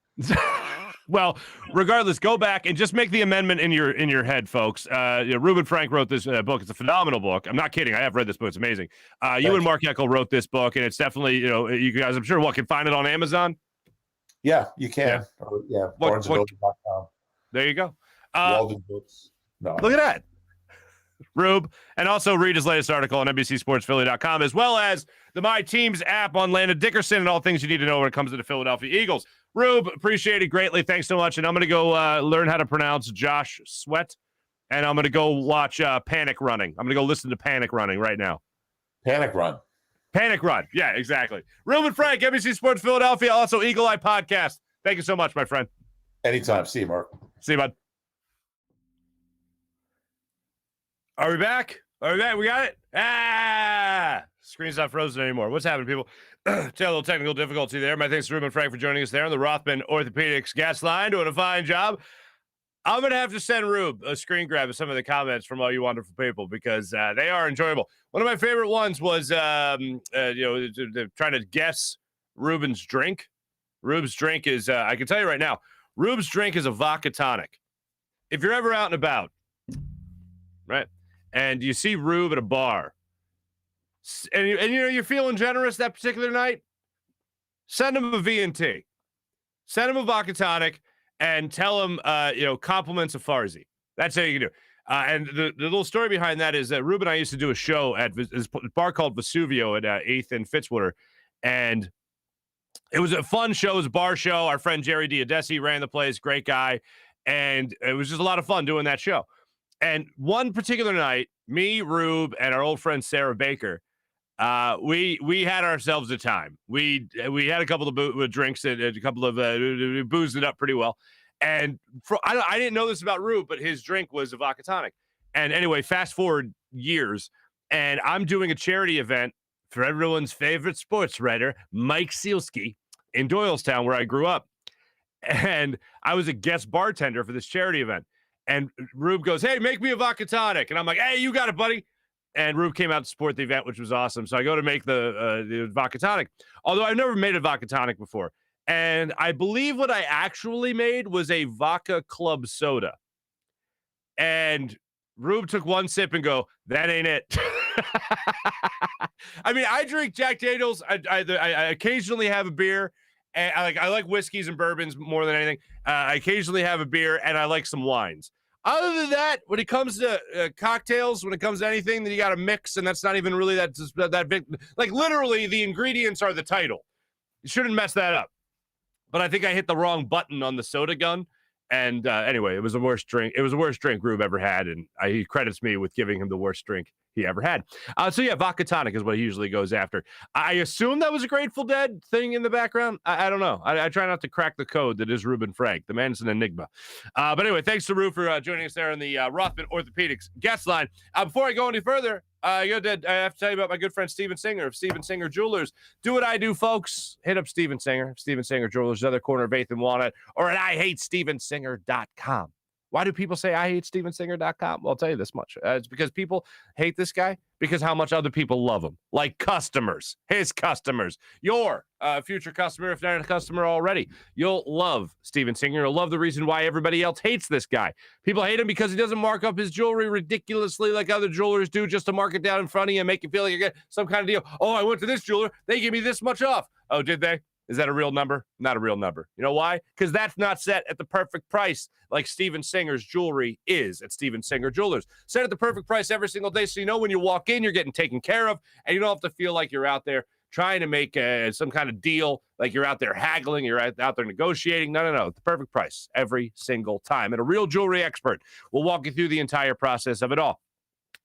Well, regardless, go back and just make the amendment in your head, folks. Reuben Frank wrote this book. It's a phenomenal book. I'm not kidding. I have read this book. It's amazing. You and Marc Eckel wrote this book, and it's definitely you guys. I'm sure can find it on Amazon. Yeah, you can. Yeah, BarnesandNoble.com. There you go. Walden Books. No, look at that. Rube. And also read his latest article on NBCSportsPhilly.com, as well as the My Teams app on Landon Dickerson and all things you need to know when it comes to the Philadelphia Eagles. Rube, appreciate it greatly. Thanks so much. And I'm going to go learn how to pronounce Josh Sweat, and I'm going to go watch Panic Running. I'm going to go listen to Panic Running right now. Panic Run. Panic Run. Yeah, exactly. Reuben Frank, NBC Sports Philadelphia, also Eagle Eye Podcast. Thank you so much, my friend. Anytime. See you, Marc. See you, bud. Are we back? Are we back? We got it? Screen's not frozen anymore. What's happening, people? A little technical difficulty there. My thanks to Reuben Frank for joining us there on the Rothman Orthopaedics guest line. Doing a fine job. I'm going to have to send Rube a screen grab of some of the comments from all you wonderful people because they are enjoyable. One of my favorite ones was, trying to guess Ruben's drink. Rube's drink is, I can tell you right now, Rube's drink is a vodka tonic. If you're ever out and about, right, and you see Rube at a bar, and you're feeling generous that particular night, send him a V&T. Send him a vodka tonic and tell him, compliments of Farzy. That's how you can do it. And the little story behind that is that Rube and I used to do a show at this bar called Vesuvio at 8th and Fitzwater. And it was a fun show. It was a bar show. Our friend Jerry Diodesi ran the place. Great guy. And it was just a lot of fun doing that show. And one particular night, me, Rube, and our old friend Sarah Baker, we had ourselves a time. We had a couple of drinks and a couple of boozed it up pretty well. And I didn't know this about Rube, but his drink was a vodka tonic. And anyway, fast forward years, and I'm doing a charity event for everyone's favorite sports writer, Mike Sealski, in Doylestown, where I grew up. And I was a guest bartender for this charity event. And Rube goes, "Hey, make me a vodka tonic." And I'm like, "Hey, you got it, buddy." And Rube came out to support the event, which was awesome. So I go to make the vodka tonic, although I've never made a vodka tonic before. And I believe what I actually made was a vodka club soda. And Rube took one sip and go, "That ain't it." I mean, I drink Jack Daniels. I occasionally have a beer. And I like whiskeys and bourbons more than anything. I occasionally have a beer, and I like some wines. Other than that, when it comes to cocktails, when it comes to anything that you got to mix, and that's not even really that big. Like, literally, the ingredients are the title. You shouldn't mess that up. But I think I hit the wrong button on the soda gun, And anyway, it was the worst drink. It was the worst drink Rube ever had, and he credits me with giving him the worst drink he ever had. So yeah, vodka tonic is what he usually goes after. I assume that was a Grateful Dead thing in the background. I don't know. I try not to crack the code that is Reuben Frank. The man's an enigma. But anyway, thanks to Rube for joining us there on the Rothman Orthopaedics guest line. Before I go any further, I have to tell you about my good friend Steven Singer of Steven Singer Jewelers. Do what I do, folks. Hit up Steven Singer, Steven Singer Jewelers, other corner of 8th and Walnut, or at IHateStevenSinger.com. Why do people say IHateStevenSinger.com? Well, I'll tell you this much. It's because people hate this guy because how much other people love him. Like customers, his customers, your future customer, if not a customer already. You'll love Steven Singer. You'll love the reason why everybody else hates this guy. People hate him because he doesn't mark up his jewelry ridiculously like other jewelers do just to mark it down in front of you and make you feel like you get some kind of deal. Oh, I went to this jeweler. They give me this much off. Oh, did they? Is that a real number? Not a real number. You know why? Because that's not set at the perfect price like Steven Singer's jewelry is at Steven Singer Jewelers. Set at the perfect price every single day so you know when you walk in, you're getting taken care of, and you don't have to feel like you're out there trying to make some kind of deal, like you're out there haggling, you're out there negotiating. No. The perfect price every single time. And a real jewelry expert will walk you through the entire process of it all.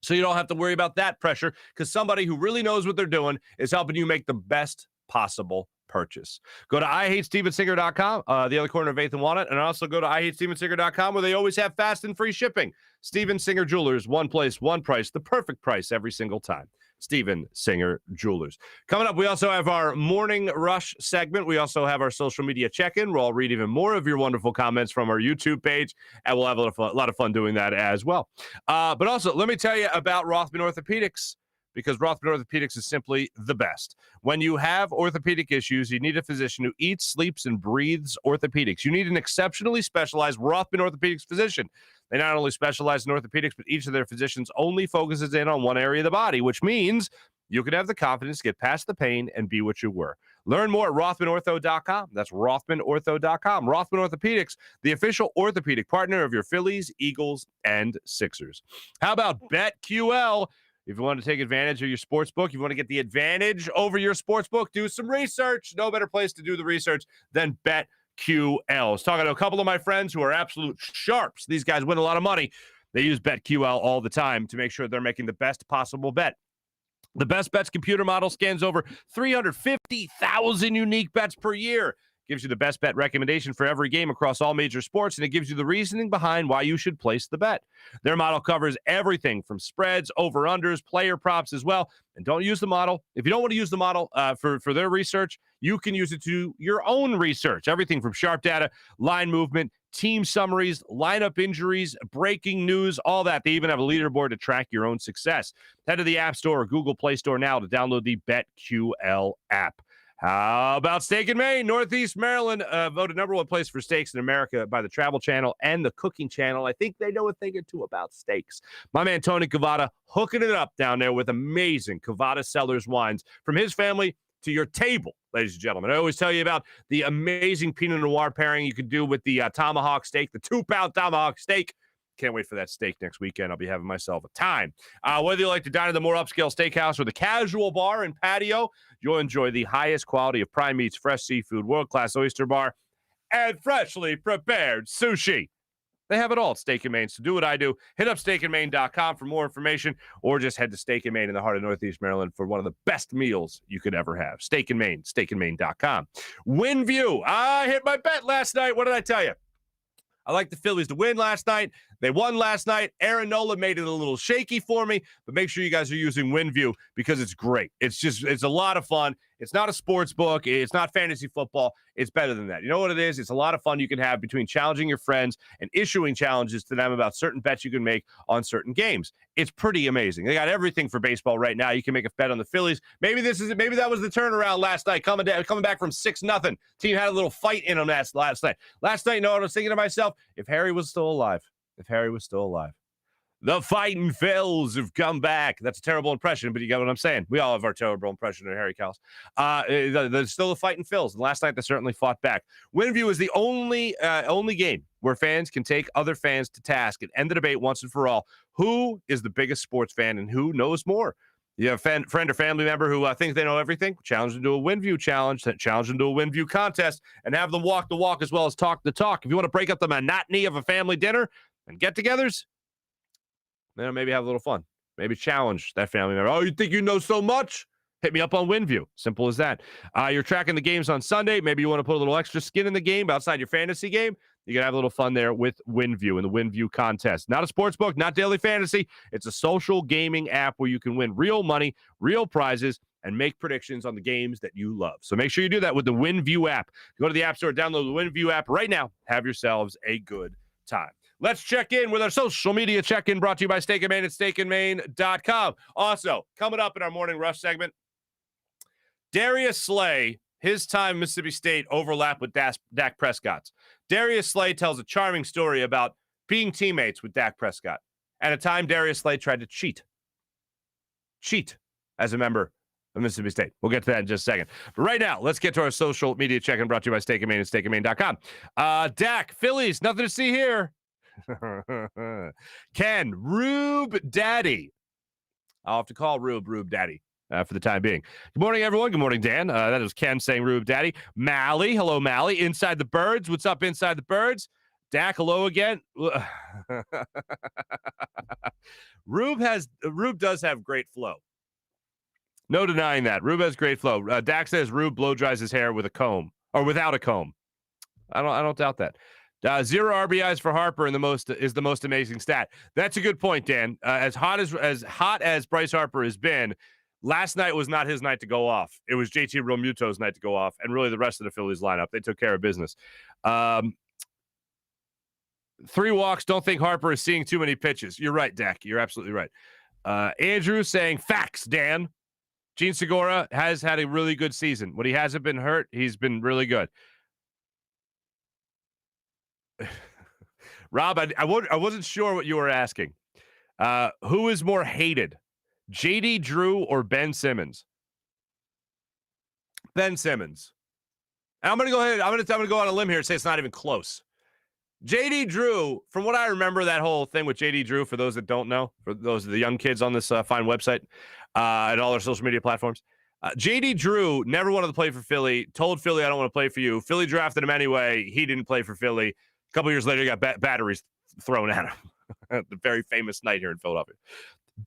So you don't have to worry about that pressure because somebody who really knows what they're doing is helping you make the best possible purchase. Go to IHateStevenSinger.com, the other corner of 8th and Walnut, and also go to IHateStevenSinger.com where they always have fast and free shipping. Steven Singer Jewelers, one place, one price, the perfect price every single time. Steven Singer Jewelers. Coming up, we also have our Morning Rush segment. We also have our social media check-in where I'll read even more of your wonderful comments from our YouTube page, and we'll have a lot of fun doing that as well. But also, let me tell you about Rothman Orthopaedics, because Rothman Orthopaedics is simply the best. When you have orthopedic issues, you need a physician who eats, sleeps, and breathes orthopedics. You need an exceptionally specialized Rothman Orthopaedics physician. They not only specialize in orthopedics, but each of their physicians only focuses in on one area of the body, which means you can have the confidence to get past the pain and be what you were. Learn more at RothmanOrtho.com. That's RothmanOrtho.com. Rothman Orthopaedics, the official orthopedic partner of your Phillies, Eagles, and Sixers. How about BetQL? If you want to take advantage of your sports book, you want to get the advantage over your sports book, do some research. No better place to do the research than BetQL. I was talking to a couple of my friends who are absolute sharps. These guys win a lot of money. They use BetQL all the time to make sure they're making the best possible bet. The Best Bets computer model scans over 350,000 unique bets per year. Gives you the best bet recommendation for every game across all major sports, and it gives you the reasoning behind why you should place the bet. Their model covers everything from spreads, over-unders, player props as well. And don't use the model. If you don't want to use the model for their research, you can use it to do your own research. Everything from sharp data, line movement, team summaries, lineup injuries, breaking news, all that. They even have a leaderboard to track your own success. Head to the App Store or Google Play Store now to download the BetQL app. How about Steak and Maine? Northeast Maryland voted #1 place for steaks in America by the Travel Channel and the Cooking Channel. I think they know a thing or two about steaks. My man Tony Cavada hooking it up down there with amazing Cavada Cellars wines from his family to your table, ladies and gentlemen. I always tell you about the amazing Pinot Noir pairing you can do with the tomahawk steak, the 2-pound tomahawk steak. Can't wait for that steak next weekend. I'll be having myself a time. Whether you like to dine at the more upscale steakhouse or the casual bar and patio, you'll enjoy the highest quality of prime meats, fresh seafood, world-class oyster bar, and freshly prepared sushi. They have it all at Steak and Maine. So do what I do. Hit up steakandmaine.com for more information, or just head to Steak and Maine in the heart of Northeast Maryland for one of the best meals you could ever have. Steak and Maine, steakandmaine.com. WinView. I hit my bet last night. What did I tell you? I like the Phillies to win last night. They won last night. Aaron Nola made it a little shaky for me, but make sure you guys are using WinView because it's great. It's a lot of fun. It's not a sports book. It's not fantasy football. It's better than that. You know what it is? It's a lot of fun you can have between challenging your friends and issuing challenges to them about certain bets you can make on certain games. It's pretty amazing. They got everything for baseball right now. You can make a bet on the Phillies. Maybe this is it. Maybe that was the turnaround last night, coming back from 6-0. Team had a little fight in them last night. Last night, you know what I was thinking to myself? If Harry was still alive. The Fighting Phils have come back. That's a terrible impression, but you get what I'm saying. We all have our terrible impression of Harry Cowles. There's still the Fighting Phils. And last night, they certainly fought back. WinView is the only game where fans can take other fans to task and end the debate once and for all. Who is the biggest sports fan and who knows more? You have a friend or family member who thinks they know everything, challenge them to a WinView challenge, challenge them to a WinView contest, and have them walk the walk as well as talk the talk. If you want to break up the monotony of a family dinner and get-togethers, maybe have a little fun. Maybe challenge that family member. Oh, you think you know so much? Hit me up on WinView. Simple as that. You're tracking the games on Sunday. Maybe you want to put a little extra skin in the game outside your fantasy game. You can have a little fun there with WinView and the WinView contest. Not a sports book, not daily fantasy. It's a social gaming app where you can win real money, real prizes, and make predictions on the games that you love. So make sure you do that with the WinView app. Go to the App Store, download the WinView app right now. Have yourselves a good time. Let's check in with our social media check-in brought to you by Steak and Maine at steakandmaine.com. Also, coming up in our Morning Rush segment, Darius Slay, his time in Mississippi State overlapped with Dak Prescott's. Darius Slay tells a charming story about being teammates with Dak Prescott. At a time, Darius Slay tried to cheat as a member of Mississippi State. We'll get to that in just a second. But right now, let's get to our social media check-in brought to you by Steak and Maine at steakandmaine.com. Dak, Phillies, nothing to see here. Ken, Rube Daddy. I'll have to call Rube Daddy. For the time being. Good morning, everyone. Good morning, Dan. That was Ken saying Rube Daddy. Mally. Hello, Mally. Inside the Birds. What's up, Inside the Birds? Dak, hello again. Rube does have great flow. No denying that. Rube has great flow. Dak says Rube blow dries his hair with a comb or without a comb. I don't doubt that. 0 RBIs for Harper is the most amazing stat. That's a good point, Dan. As hot as Bryce Harper has been, last night was not his night to go off. It was JT Realmuto's night to go off, and really the rest of the Phillies lineup. They took care of business. 3 walks. Don't think Harper is seeing too many pitches. You're right, Dak. You're absolutely right. Andrew saying facts, Dan. Gene Segura has had a really good season. When he hasn't been hurt, he's been really good. Rob, I wasn't sure what you were asking. Who is more hated? JD Drew or Ben Simmons? Ben Simmons. And I'm going to go ahead. I'm going to go on a limb here and say it's not even close. JD Drew, from what I remember, that whole thing with JD Drew, for those that don't know, for those of the young kids on this fine website and all our social media platforms, JD Drew never wanted to play for Philly, told Philly, I don't want to play for you. Philly drafted him anyway. He didn't play for Philly. A couple years later, he got batteries thrown at him. The very famous night here in Philadelphia.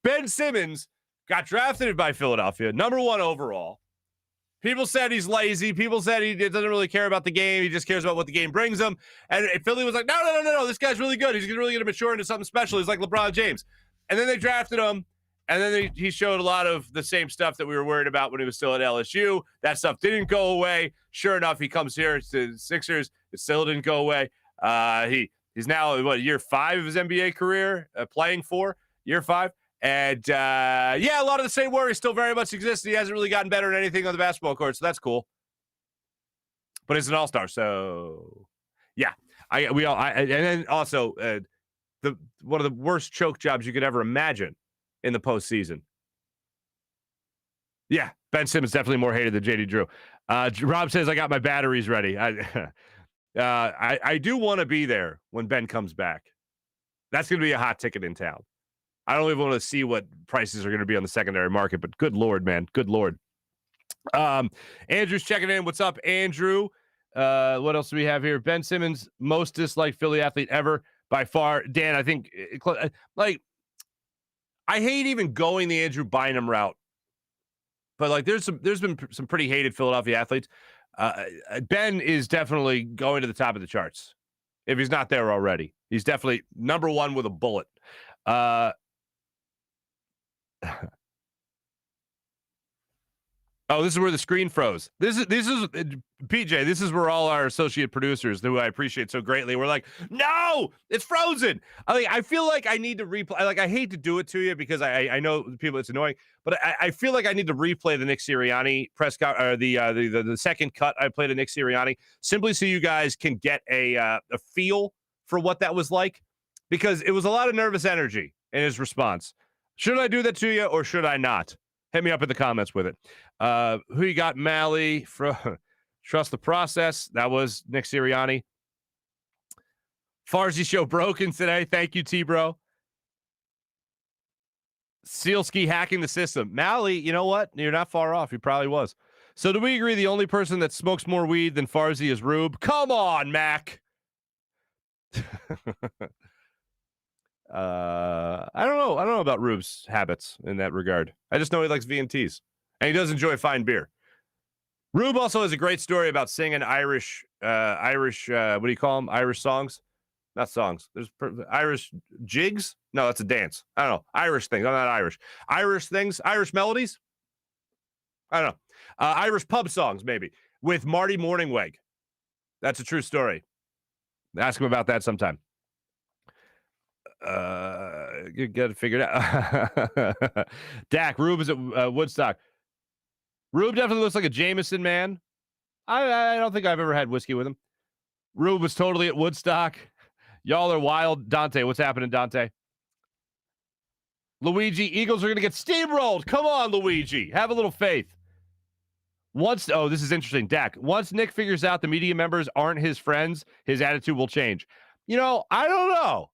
Ben Simmons got drafted by Philadelphia, #1 overall. People said he's lazy. People said he doesn't really care about the game. He just cares about what the game brings him. And Philly was like, no. This guy's really good. He's really going to mature into something special. He's like LeBron James. And then they drafted him. And then he showed a lot of the same stuff that we were worried about when he was still at LSU. That stuff didn't go away. Sure enough, he comes here to the Sixers. It still didn't go away. He's now, year 5 of his NBA career, playing for year 5. And, a lot of the same worries still very much exist. He hasn't really gotten better at anything on the basketball court, so that's cool. But he's an all-star, so, yeah. And then also, one of the worst choke jobs you could ever imagine in the postseason. Yeah, Ben Simmons definitely more hated than JD Drew. Rob says, I got my batteries ready. I do want to be there when Ben comes back. That's going to be a hot ticket in town. I don't even want to see what prices are going to be on the secondary market, but good Lord, man. Good Lord. Andrew's checking in. What's up, Andrew? What else do we have here? Ben Simmons, most disliked Philly athlete ever by far. Dan, I think, I hate even going the Andrew Bynum route, but there's been some pretty hated Philadelphia athletes. Ben is definitely going to the top of the charts. If he's not there already, he's definitely #1 with a bullet. Oh, this is where the screen froze. This is PJ. This is where all our associate producers, who I appreciate so greatly, were like, "No, it's frozen." I feel like I need to replay. I hate to do it to you because I know people it's annoying, but I feel like I need to replay the Nick Sirianni press or the second cut I played of Nick Sirianni, simply so you guys can get a feel for what that was like, because it was a lot of nervous energy in his response. Should I do that to you or should I not? Hit me up in the comments with it. Who you got, Mally? Trust the process. That was Nick Sirianni. Farzy Show broken today. Thank you, T-Bro. Sealski hacking the system. Mally, you know what? You're not far off. He probably was. So do we agree the only person that smokes more weed than Farzy is Rube? Come on, Mac. I don't know. I don't know about Rube's habits in that regard. I just know he likes VMTs. And he does enjoy fine beer. Rube also has a great story about singing Irish, what do you call them? Irish songs? Not songs. There's Irish jigs? No, that's a dance. I don't know. Irish things. I'm not Irish. Irish things? Irish melodies? I don't know. Irish pub songs, maybe, with Marty Morningweg. That's a true story. Ask him about that sometime. You got to figure it out. Dak, Rube is at Woodstock. Rube definitely looks like a Jameson man. I don't think I've ever had whiskey with him. Rube was totally at Woodstock. Y'all are wild. Dante, what's happening, Dante? Luigi, Eagles are going to get steamrolled. Come on, Luigi. Have a little faith. This is interesting, Dak. Once Nick figures out the media members aren't his friends, his attitude will change. You know, I don't know.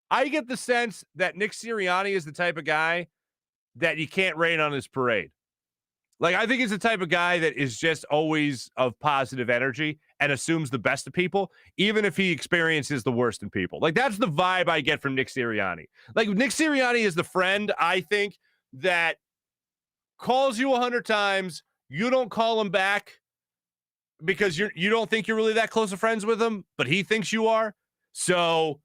I get the sense that Nick Sirianni is the type of guy that you can't rain on his parade. Like, I think he's the type of guy that is just always of positive energy and assumes the best of people, even if he experiences the worst in people. Like, that's the vibe I get from Nick Sirianni. Like, Nick Sirianni is the friend, I think, that calls you 100 times. You don't call him back because you don't think you're really that close of friends with him, but he thinks you are. So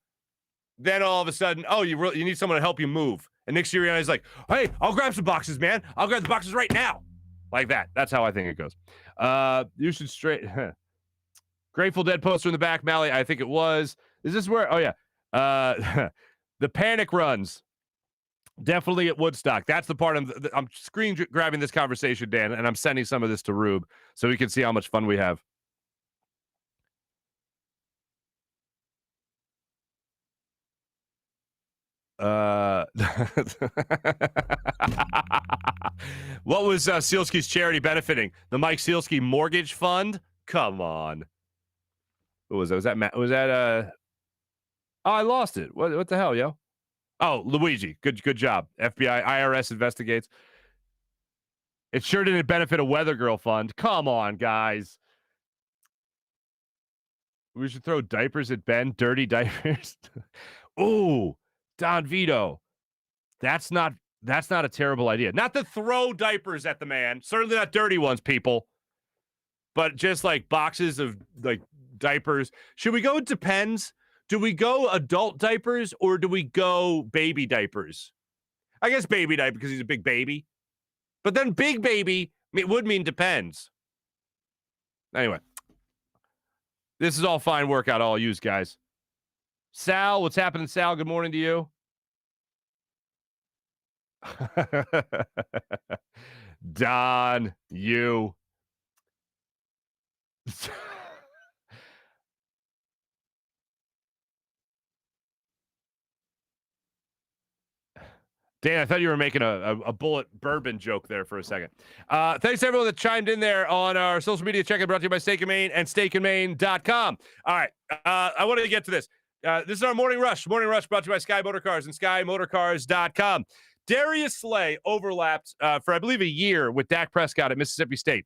then all of a sudden, you need someone to help you move. And Nick Sirianni's like, hey, I'll grab some boxes, man. I'll grab the boxes right now. Like that. That's how I think it goes. You should Grateful Dead poster in the back, Mally. I think it was. Is this where? Oh, yeah. The panic runs. Definitely at Woodstock. That's the part I'm screen grabbing this conversation, Dan, and I'm sending some of this to Rube so we can see how much fun we have. What was Sealski's charity benefiting? The Mike Sealski Mortgage Fund? Come on. What was that? Was that oh, I lost it. What the hell, yo? Oh, Luigi. Good job. FBI, IRS investigates. It sure didn't benefit a Weather Girl fund. Come on, guys. We should throw diapers at Ben. Dirty diapers. Ooh, Don Vito. That's not a terrible idea. Not to throw diapers at the man. Certainly not dirty ones, people. But just like boxes of like diapers. Should we go? It depends. Do we go adult diapers or do we go baby diapers? I guess baby diaper because he's a big baby. But then big baby, it would mean depends. Anyway. This is all fine workout I'll use, guys. Sal, what's happening, Sal? Good morning to you. Don, you. Dan, I thought you were making a bullet bourbon joke there for a second. Thanks to everyone that chimed in there on our social media check-in brought to you by Steak and Maine and steakandmaine.com. All right, I wanted to get to this. This is our Morning Rush. Morning Rush brought to you by Sky Motorcars and SkyMotorcars.com. Darius Slay overlapped for, I believe, a year with Dak Prescott at Mississippi State.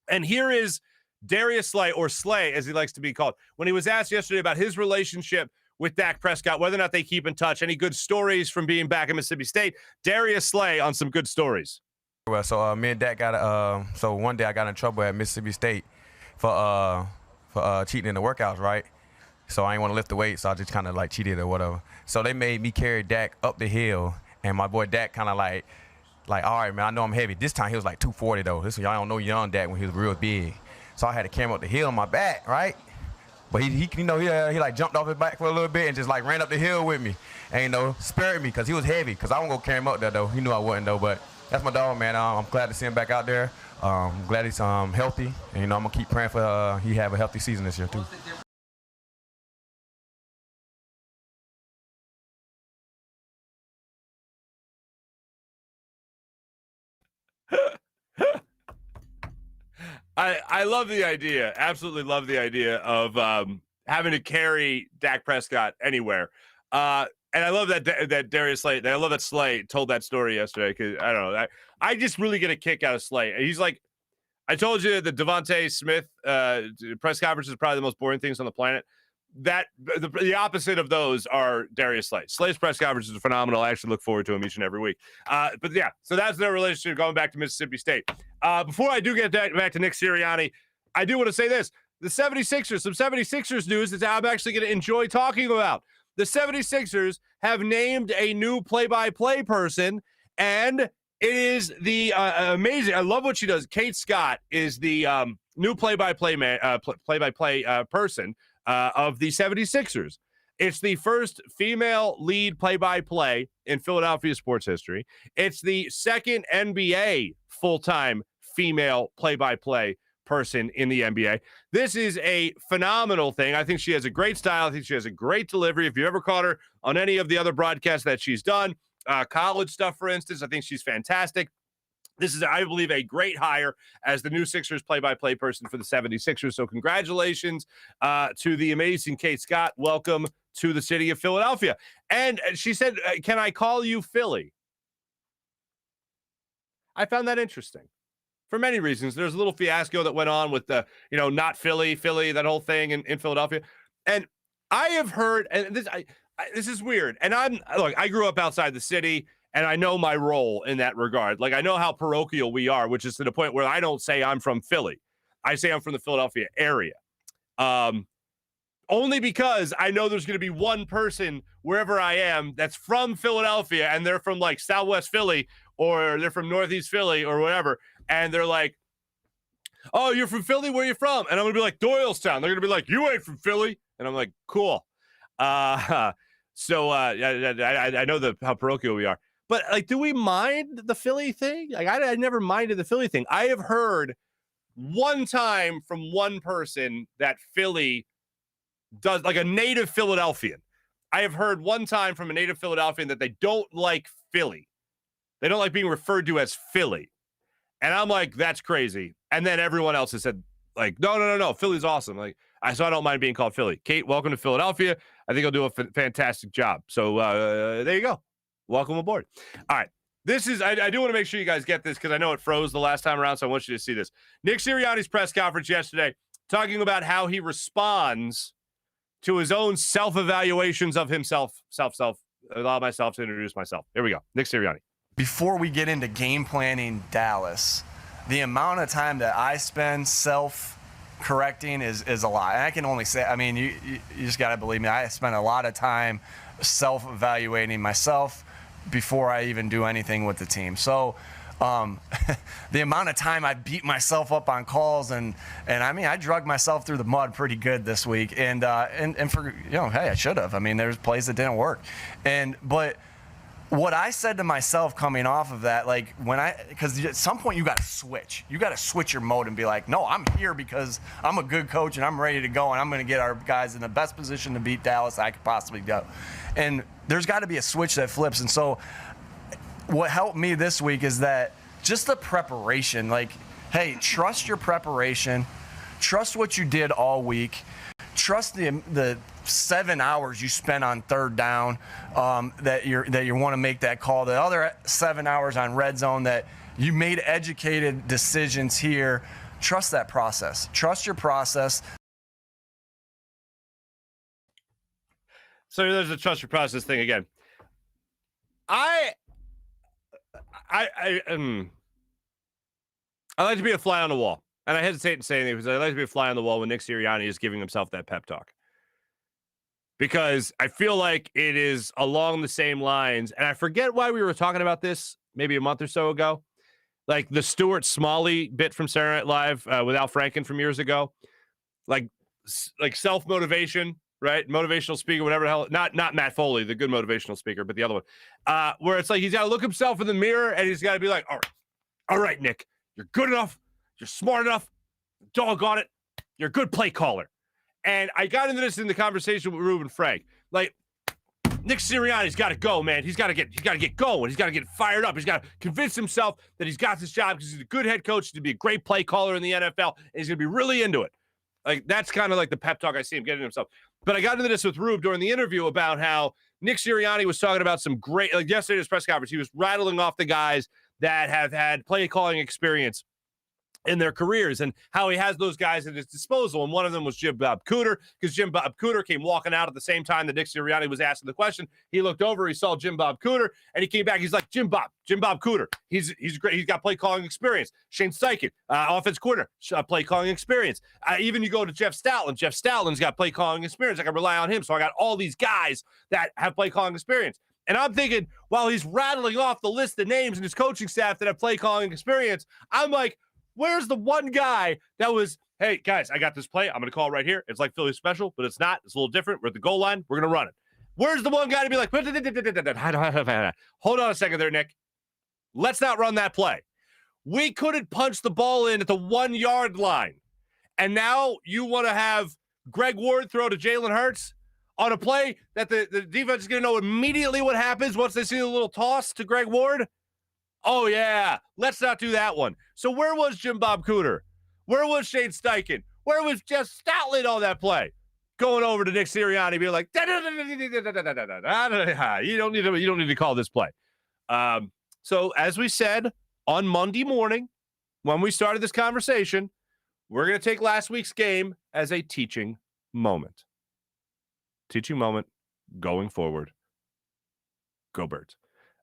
And here is Darius Slay, or Slay, as he likes to be called, when he was asked yesterday about his relationship with Dak Prescott, whether or not they keep in touch, any good stories from being back at Mississippi State. Darius Slay on some good stories. Well, so me and Dak got so one day I got in trouble at Mississippi State for cheating in the workouts, right? So I didn't want to lift the weight, so I just kind of like cheated or whatever. So they made me carry Dak up the hill, and my boy Dak kind of like, all right, man, I know I'm heavy. This time he was like 240 though. This y'all don't know young Dak when he was real big. So I had to carry him up the hill on my back, right? But he like jumped off his back for a little bit and just like ran up the hill with me, and spared me because he was heavy. Because I wasn't gonna carry him up there though. He knew I wasn't though. But that's my dog, man. I'm glad to see him back out there. I'm glad he's healthy, and I'm gonna keep praying for he have a healthy season this year too. I love the idea. Absolutely love the idea of having to carry Dak Prescott anywhere. And I love that Darius Slay. I love that Slay told that story yesterday because I don't know. I just really get a kick out of Slay. He's like, I told you the Devontae Smith press conference is probably the most boring things on the planet. That the opposite of those are Darius Slay. Slay's press conferences are phenomenal. I actually look forward to him each and every week. But yeah, so that's their relationship going back to Mississippi State. Before I do get back to Nick Sirianni, I do want to say this. The 76ers, some 76ers news that I'm actually going to enjoy talking about. The 76ers have named a new play-by-play person, and it is the amazing. I love what she does. Kate Scott is the new play-by-play person of the 76ers. It's the first female lead play-by-play in Philadelphia sports history. It's the second NBA full-time female play-by-play person in the NBA. This is a phenomenal thing. I think she has a great style. I think she has a great delivery. If you ever caught her on any of the other broadcasts that she's done, college stuff, for instance, I think she's fantastic. This is, I believe, a great hire as the new Sixers play-by-play person for the 76ers. So congratulations to the amazing Kate Scott. Welcome to the city of Philadelphia. And she said, can I call you Philly? I found that interesting for many reasons. There's a little fiasco that went on with the, not Philly, that whole thing in Philadelphia. And I have heard, and this is weird. And I grew up outside the city, and I know my role in that regard. Like, I know how parochial we are, which is to the point where I don't say I'm from Philly. I say I'm from the Philadelphia area. Only because I know there's going to be one person wherever I am that's from Philadelphia, and they're from like Southwest Philly, or they're from Northeast Philly or whatever. And ththey're like, oh, you're from Philly? Where are you from? And I'm going to be like, Doylestown. They're going to be like, you ain't from Philly. And I'm like, cool. I know how parochial we are. But, like, do we mind the Philly thing? Like, I never minded the Philly thing. I have heard one time from one person that Philly does, like a native Philadelphian. I have heard one time from a native Philadelphian that they don't like Philly. They don't like being referred to as Philly. And I'm like, that's crazy. And then everyone else has said, like, no, Philly's awesome. Like, I don't mind being called Philly. Kate, welcome to Philadelphia. I think I'll do a fantastic job. So there you go. Welcome aboard. All right. This is, I do want to make sure you guys get this because I know it froze the last time around, so I want you to see this. Nick Sirianni's press conference yesterday talking about how he responds to his own self-evaluations of himself. Allow myself to introduce myself. Here we go. Nick Sirianni. Before we get into game planning Dallas, the amount of time that I spend self-correcting is a lot. And I can only say, I mean, you just got to believe me, I spend a lot of time self-evaluating myself before I even do anything with the team. So the amount of time I beat myself up on calls and I mean, I drug myself through the mud pretty good this week. And for, hey, I should have. I mean, there's plays that didn't work. But what I said to myself coming off of that, like because at some point you got to switch. You got to switch your mode and be like, no, I'm here because I'm a good coach and I'm ready to go and I'm going to get our guys in the best position to beat Dallas I could possibly go. And there's got to be a switch that flips. And so what helped me this week is that just the preparation, like, hey, trust your preparation, trust what you did all week, trust the 7 hours you spent on third down that you want to make that call. The other 7 hours on red zone that you made educated decisions here. Trust that process. Trust your process. So there's a trust your process thing again. I like to be a fly on the wall. And I hesitate to say anything because I like to be a fly on the wall when Nick Sirianni is giving himself that pep talk. Because I feel like it is along the same lines. And I forget why we were talking about this maybe a month or so ago. Like the Stuart Smalley bit from Saturday Night Live with Al Franken from years ago. Like self-motivation, right? Motivational speaker, whatever the hell. Not Matt Foley, the good motivational speaker, but the other one. Where it's like he's got to look himself in the mirror and he's got to be like, all right, Nick, you're good enough. You're smart enough. Doggone it. You're a good play caller. And I got into this in the conversation with Reuben Frank. Like, Nick Sirianni's got to go, man. He's got to get going. He's got to get fired up. He's got to convince himself that he's got this job because he's a good head coach. He's going to be a great play caller in the NFL, and he's going to be really into it. Like, that's kind of like the pep talk I see him getting himself. But I got into this with Rube during the interview about how Nick Sirianni was talking about some great, like yesterday's press conference, he was rattling off the guys that have had play calling experience in their careers and how he has those guys at his disposal. And one of them was Jim Bob Cooter, because Jim Bob Cooter came walking out at the same time that Nick Sirianni was asking the question. He looked over, he saw Jim Bob Cooter, and he came back. He's like, Jim Bob Cooter. He's great. He's got play calling experience. Shane Steichen, offense coordinator, play calling experience. Even you go to Jeff Stoutland. Jeff Stoutland's got play calling experience. I can rely on him. So I got all these guys that have play calling experience. And I'm thinking, while he's rattling off the list of names and his coaching staff that have play calling experience, I'm like, where's the one guy that was, hey, guys, I got this play. I'm going to call right here. It's like Philly special, but it's not. It's a little different. We're at the goal line. We're going to run it. Where's the one guy to be like, hold on a second there, Nick. Let's not run that play. We couldn't punch the ball in at the 1 yard line. And now you want to have Greg Ward throw to Jalen Hurts on a play that the defense is going to know immediately what happens once they see a little toss to Greg Ward? Oh, yeah, let's not do that one. So where was Jim Bob Cooter? Where was Shane Steichen? Where was Jeff Stoutland on that play? Going over to Nick Sirianni, being like, you don't need to call this play. So as we said on Monday morning, when we started this conversation, we're going to take last week's game as a teaching moment. Teaching moment going forward. Go Birds.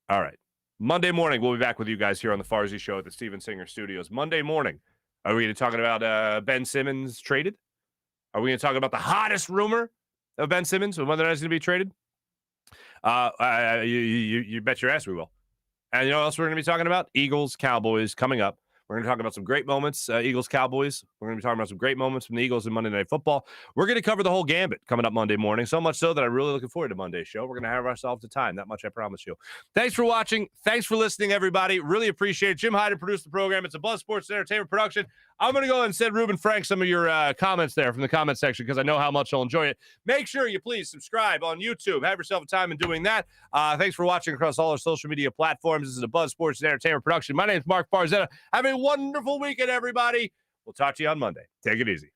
All right. Monday morning, we'll be back with you guys here on the Farzy Show at the Steven Singer Studios. Monday morning, are we going to talk about Ben Simmons traded? Are we going to talk about the hottest rumor of Ben Simmons and whether or not he's going to be traded? You bet your ass we will. And you know what else we're going to be talking about? Eagles, Cowboys coming up. We're going to talk about some great moments, Eagles, Cowboys. We're going to be talking about some great moments from the Eagles in Monday Night Football. We're going to cover the whole gambit coming up Monday morning, so much so that I'm really looking forward to Monday's show. We're going to have ourselves a time. That much I promise you. Thanks for watching. Thanks for listening, everybody. Really appreciate it. Jim Hyden produced the program. It's a Buzz Sports Entertainment production. I'm going to go ahead and send Reuben Frank some of your comments there from the comment section because I know how much he'll enjoy it. Make sure you please subscribe on YouTube. Have yourself a time in doing that. Thanks for watching across all our social media platforms. This is a Buzz Sports Entertainment production. My name is Marc Farzetta. Have a wonderful weekend, everybody. We'll talk to you on Monday. Take it easy.